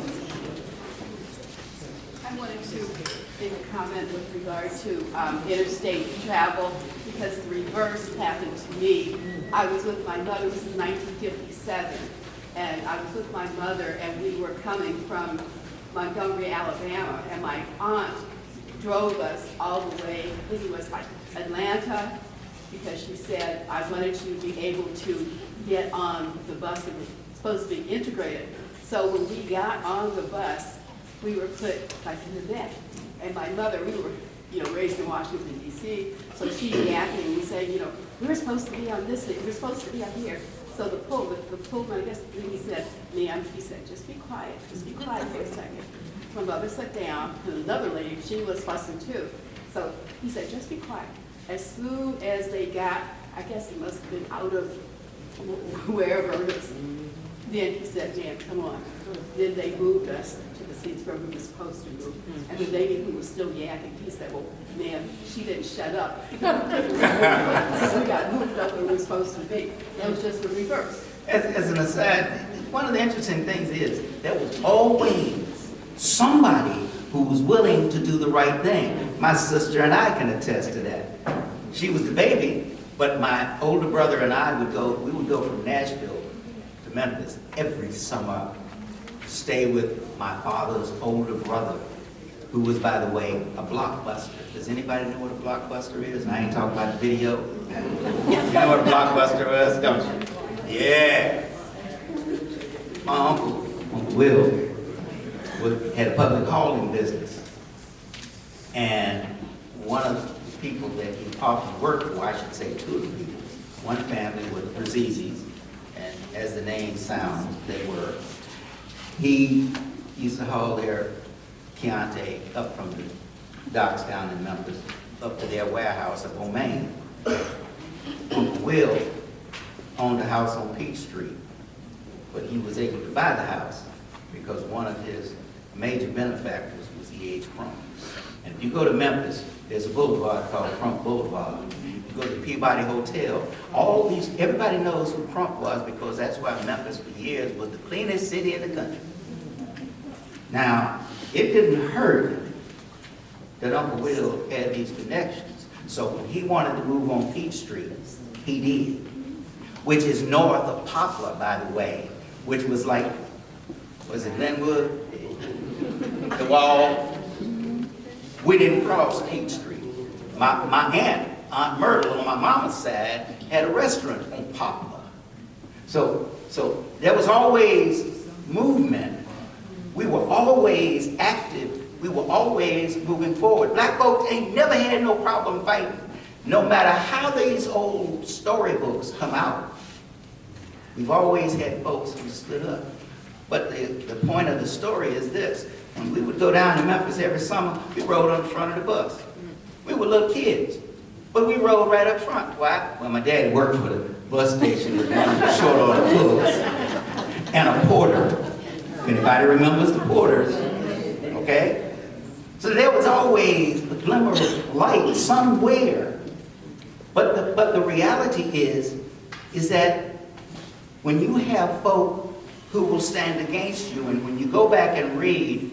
I wanted to make a comment with regard to interstate travel, because the reverse happened to me. I was with my mother, this is 1957, and I was with my mother, and we were coming from Montgomery, Alabama, and my aunt drove us all the way, I think it was like Atlanta, because she said, I wanted you to be able to get on the bus that was supposed to be integrated. So when we got on the bus, we were put like in the back. And my mother, we were, raised in Washington, D.C., so she yapping and we saying, we're supposed to be on this thing, we're supposed to be on here. So the pullman, I guess, he said, ma'am, he said, just be quiet for a second. My mother sat down, and another lady, she was fussing too. So he said, just be quiet. As soon as they got, I guess it must have been out of wherever it was, then he said, ma'am, come on. Then they moved us to the seats where we were supposed to move. And the lady who was still yapping, he said, well, ma'am, she didn't shut up. So we got moved up where we were supposed to be. That was just the reverse. As an aside, one of the interesting things is there was always somebody who was willing to do the right thing. My sister and I can attest to that. She was the baby, but my older brother and I we would go from Nashville to Memphis every summer, stay with my father's older brother, who was, by the way, a blockbuster. Does anybody know what a blockbuster is? And I ain't talking about the video. You know what a blockbuster was, don't you? Yeah. My uncle Will, had a public hauling business. And one of the people that he often worked for, I should say 2 of the people, one family was Brazizis, and as the name sounds, they were. He used to haul their Chianti up from the docks down in Memphis, up to their warehouse up on Main. Uncle Will owned a house on Peach Street, but he was able to buy the house because one of his major benefactors was E.H. Crump. And if you go to Memphis, there's a boulevard called Crump Boulevard. You go to the Peabody Hotel, everybody knows who Crump was because that's why Memphis for years was the cleanest city in the country. Now, it didn't hurt that Uncle Will had these connections. So when he wanted to move on Peach Street, he did, which is north of Poplar, by the way, which was like, was it Glenwood? The Wall, We didn't cross Peach Street. My Aunt Myrtle, on my mama's side, had a restaurant on Poplar. So there was always movement. We were always active. We were always moving forward. Black folks ain't never had no problem fighting. No matter how these old storybooks come out, we've always had folks who stood up. But the point of the story is this. When we would go down to Memphis every summer, we rode on the front of the bus. We were little kids, but we rode right up front. Why? Well, my daddy worked for the bus station with one of the short order books and a porter. If anybody remembers the porters, okay? So there was always a glimmer of light somewhere. But the reality is that when you have folk who will stand against you, and when you go back and read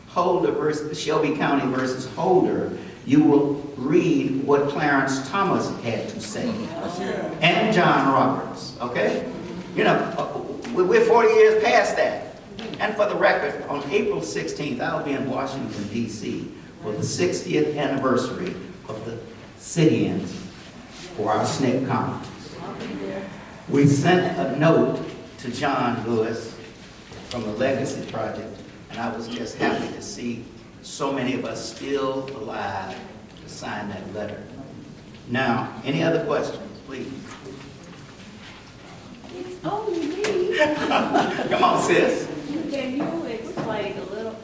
Holder versus Shelby County versus Holder, you will read what Clarence Thomas had to say, and John Roberts, okay? You know, we're 40 years past that. And for the record, on April 16th, I'll be in Washington, D.C. for the 60th anniversary of the sit-ins for our SNCC conference. We sent a note to John Lewis from the Legacy Project, and I was just happy to see so many of us still alive to sign that letter. Now, any other questions, please? It's only me. Come on, sis. Can you explain a little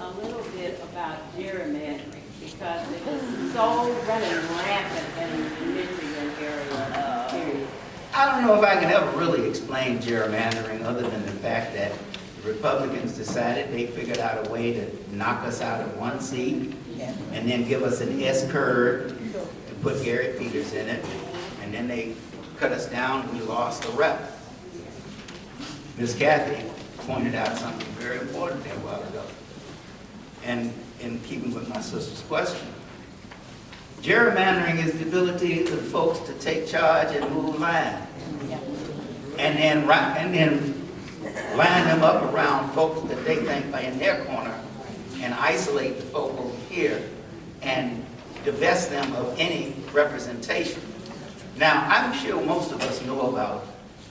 bit about gerrymandering? Because it is so running rampant in the Michigan area, period. I don't know if I can ever really explain gerrymandering other than the fact that the Republicans decided they figured out a way to knock us out of one seat and then give us an S-curve and put Gary Peters in it, and then they cut us down and we lost a rep. Miss Kathy pointed out something very important there a while ago, and in keeping with my sister's question. Gerrymandering is the ability of folks to take charge and move line, and then line them up around folks that they think are in their corner, and isolate the folk over here and divest them of any representation. Now, I'm sure most of us know about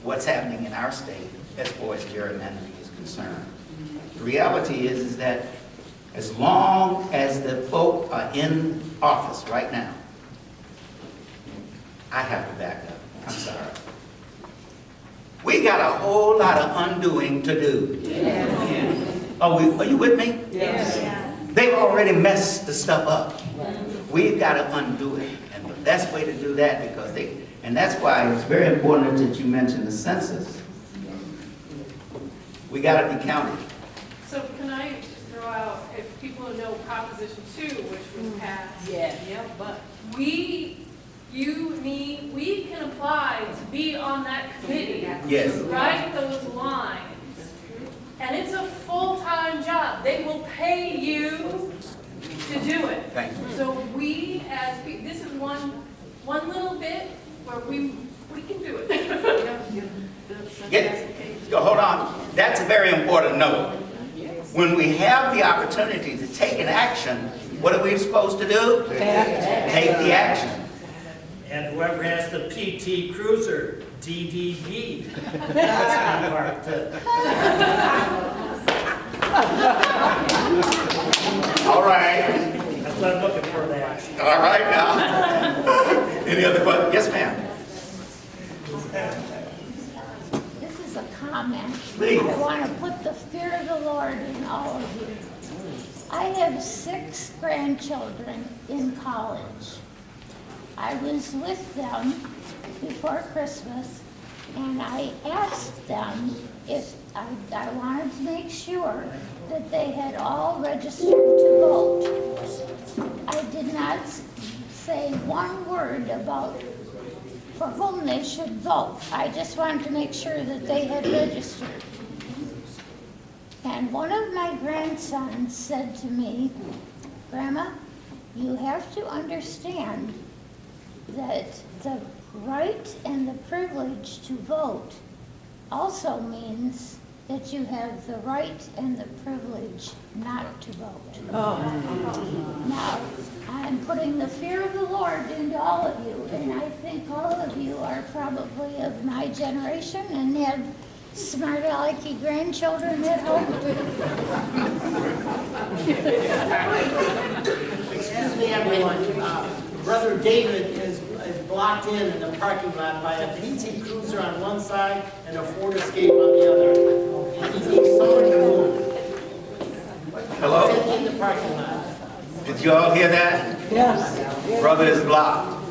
what's happening in our state as far as gerrymandering is concerned. The reality is that as long as the folk are in office right now, I have to back up. I'm sorry. We got a whole lot of undoing to do. Yes. Are you with me? Yes. They've already messed the stuff up. We've got to undo it. And the best way to do that, and that's why it's very important that you mention the census. We got to be counted. So can I just throw out, if people know Proposition 2, which was passed. But we can apply to be on that committee. Yes. To write those lines. And it's a full-time job. They will pay you to do it. Thank you. So this is one little bit where we can do it. Hold on. That's a very important note. When we have the opportunity to take an action, what are we supposed to do? Take the action. And whoever has the PT Cruiser, DDB, that's the part to... All right. That's what I'm looking for, that. All right now. Any other questions? Yes, ma'am. This is a comment. Please. I want to put the fear of the Lord in all of you. I have 6 grandchildren in college. I was with them before Christmas, and I asked them if I wanted to make sure that they had all registered to vote. I did not say one word about for whom they should vote. I just wanted to make sure that they had registered. And one of my grandsons said to me, "Grandma, you have to understand that the right and the privilege to vote also means that you have the right and the privilege not to vote. Now, I'm putting the fear of the Lord into all of you, and I think all of you are probably of my generation and have smart alecky grandchildren at home. Excuse me, everyone. Brother David is blocked in the parking lot by a PT Cruiser on one side and a Ford Escape on the other. And he needs someone to move. Hello? In the parking lot. Did you all hear that? Yes. Brother is blocked.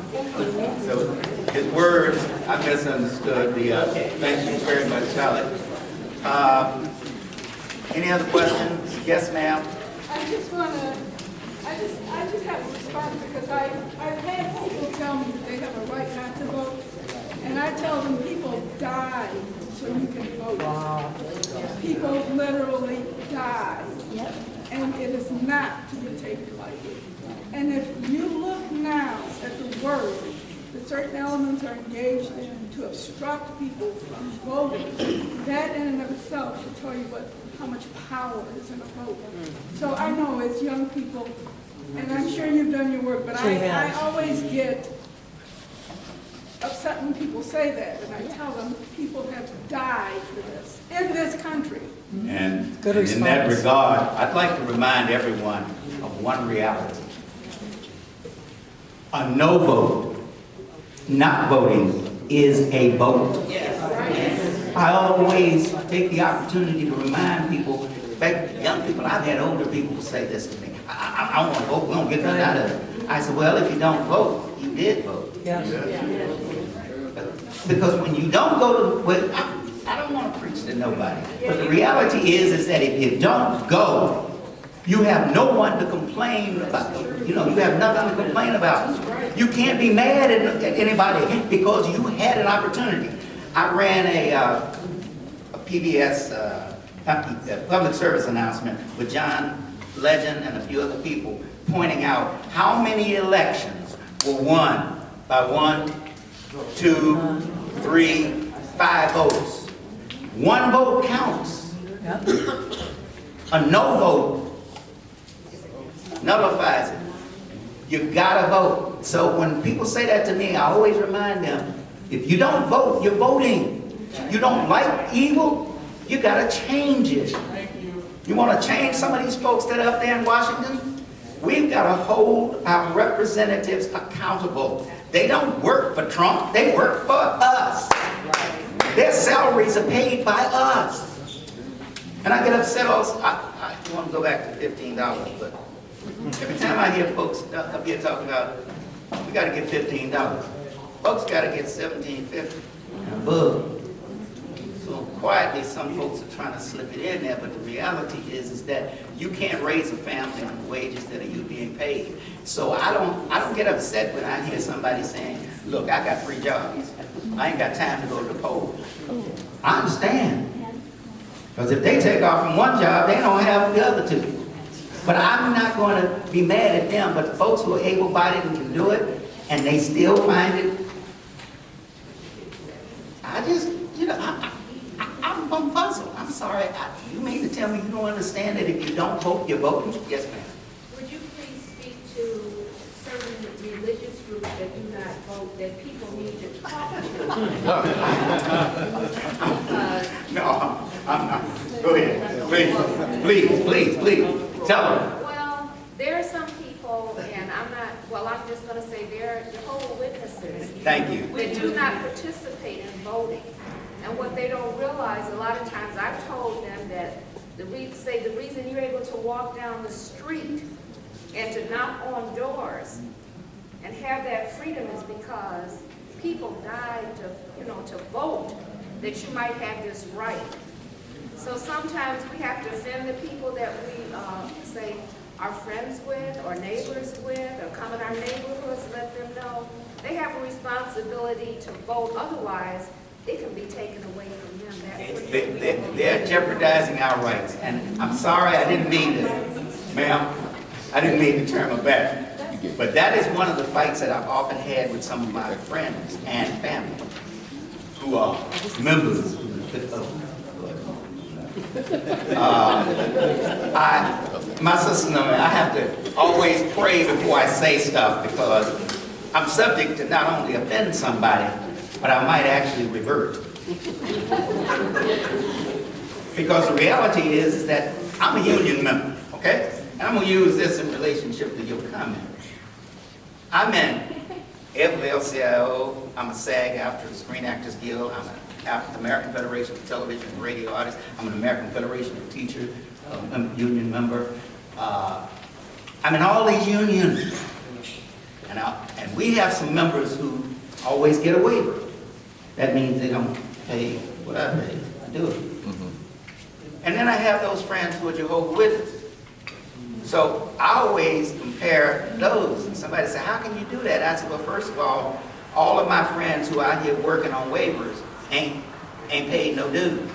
So his words, I misunderstood thank you very much, Charlie. Any other questions? Yes, ma'am. I just have a response because I've had people tell me that they have a right not to vote, and I tell them people die so you can vote. Wow. People literally die. Yep. And it is not to be taken lightly. And if you look now at the word that certain elements are engaged in to obstruct people from voting, that in and of itself should tell you how much power is in a vote. So I know it's young people, and I'm sure you've done your work, but I always get upset when people say that, and I tell them people have died for this in this country. And in that regard, I'd like to remind everyone of one reality. A no vote, not voting, is a vote. I always take the opportunity to remind people, in fact, young people, I've had older people say this to me. I want to vote, we don't get nothing out of it. I said, well, if you don't vote, you did vote. Yes. Because when you don't go to, well, I don't want to preach to nobody, but the reality is that if you don't go, you have no one to complain about. You have nothing to complain about. You can't be mad at anybody because you had an opportunity. I ran a PBS public service announcement with John Legend and a few other people pointing out how many elections were won by 1, 2, 3, 5 votes. One vote counts. A no vote nullifies it. You gotta vote. So when people say that to me, I always remind them, if you don't vote, you're voting. You don't like evil, you gotta change it. You wanna change some of these folks that are up there in Washington? We've gotta hold our representatives accountable. They don't work for Trump, they work for us. Their salaries are paid by us. And I get upset also, I want to go back to $15, but every time I hear folks up here talking about, we got to get $15. Folks got to get $17.50 and above. So quietly, some folks are trying to slip it in there, but the reality is that you can't raise a family on the wages that are you being paid. So I don't get upset when I hear somebody saying, look, I got 3 jobs. I ain't got time to go to the polls. I understand. Because if they take off from one job, they don't have the other 2. But I'm not going to be mad at them, but the folks who are able-bodied and can do it, and they still find it, I just, I'm puzzled. I'm sorry. You mean to tell me you don't understand that if you don't vote, you're voting? Yes, ma'am. Would you please speak to certain religious groups that do not vote, that people need to talk to? No, I'm not. Go ahead. Please. Tell them. Well, there are some people, and I'm just going to say they're Jehovah's Witnesses. Thank you. That do not participate in voting. And what they don't realize, a lot of times I've told them that the reason you're able to walk down the street and to knock on doors and have that freedom is because people died to vote, that you might have this right. So sometimes we have to offend the people that we say are friends with or neighbors with or come in our neighborhoods, let them know they have a responsibility to vote. Otherwise, it can be taken away from them. They're jeopardizing our rights. And I'm sorry, I didn't mean to, ma'am, I didn't mean to turn my back. But that is one of the fights that I've often had with some of my friends and family who are members of My sister knows I have to always pray before I say stuff because I'm subject to not only offend somebody, but I might actually revert. Because the reality is that I'm a union member, okay? And I'm going to use this in relationship to your comment. I'm in FLCIO, I'm a SAG after the Screen Actors Guild, I'm the American Federation of Television and Radio Artists, I'm an American Federation of Teachers, union member. I'm in all these unions. And we have some members who always get a waiver. That means they don't pay what I pay. I do it. And then I have those friends who are Jehovah's Witnesses. So I always compare those. And somebody said, how can you do that? I said, well, first of all of my friends who are out here working on waivers ain't paid no dues.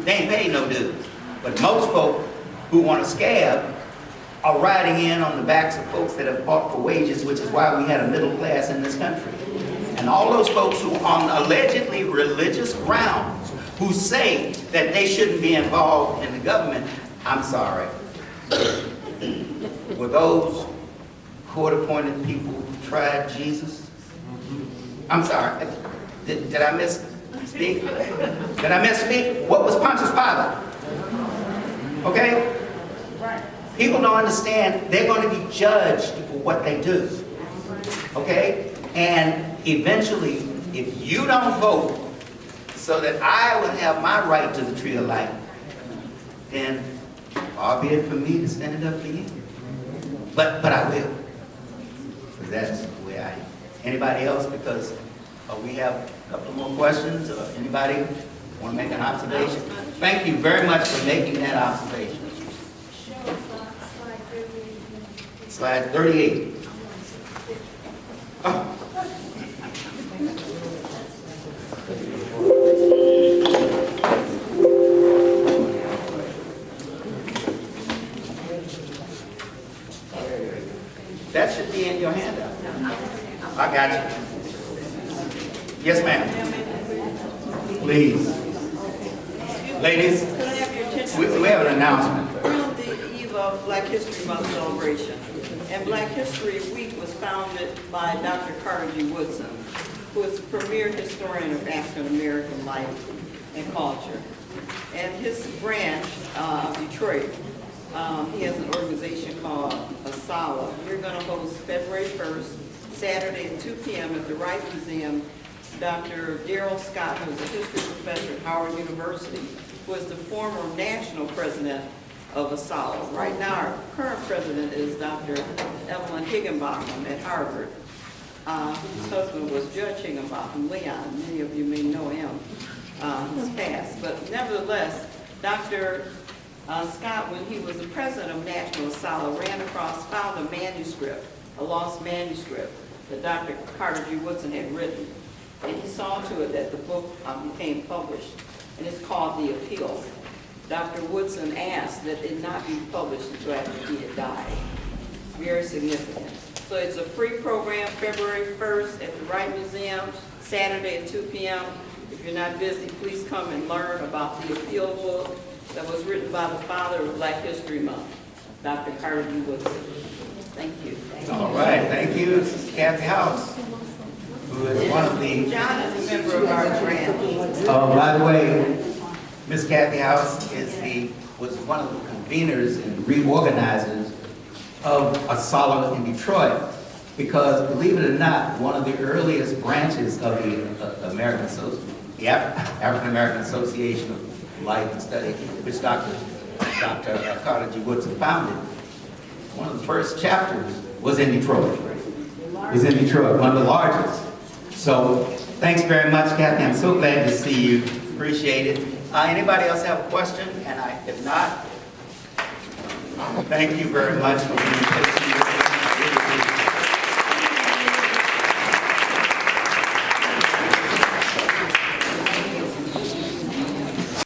They ain't paid no dues. But most folk who want a scab are riding in on the backs of folks that have fought for wages, which is why we had a middle class in this country. And all those folks who on allegedly religious grounds who say that they shouldn't be involved in the government, I'm sorry. Were those court-appointed people who tried Jesus? I'm sorry. Did I misspeak? Did I misspeak? What was Pontius Pilate? Okay? People don't understand they're going to be judged for what they do. Okay? And eventually, if you don't vote so that I will have my right to the tree of life, then far be it for me to stand up for you. But I will. Because that's the way I am. Anybody else? Because we have a couple more questions. Or anybody want to make an observation? Thank you very much for making that observation. Slide 38. Oh. That should be in your handout. I got you. Yes, ma'am. Please. Ladies, we have an announcement. We're on the eve of Black History Month celebration. And Black History Week was founded by Dr. Carter G. Woodson, who is the premier historian of African American life and culture. And his branch of Detroit, he has an organization called ASALA. We're going to host February 1st, Saturday at 2 p.m. at the Wright Museum. Dr. Darrell Scott, who is a history professor at Howard University, who is the former national president of ASALA. Right now, our current president is Dr. Evelyn Higginbotham at Harvard, whose husband was Judge Higginbotham, Leon. Many of you may know him. He's passed. But nevertheless, Dr. Scott, when he was the president of National ASALA, found a manuscript, a lost manuscript that Dr. Carter G. Woodson had written. And he saw to it that the book became published, and it's called The Appeal. Dr. Woodson asked that it not be published until after he had died. Very significant. So it's a free program, February 1st at the Wright Museum, Saturday at 2 p.m. If you're not busy, please come and learn about The Appeal book that was written by the father of Black History Month, Dr. Carter G. Woodson. Thank you. All right, thank you. This is Kathy House, who is one of the... John is a member of our grant. Oh, by the way, Miss Kathy House was one of the conveners and reorganizers of ASALA in Detroit, because believe it or not, one of the earliest branches of the African American Association of Life and Study, which Dr. Carter G. Woodson founded, one of the first chapters was in Detroit. One of the largest. So thanks very much, Kathy. I'm so glad to see you. Appreciate it. Anybody else have a question? And if not, thank you very much for being patient.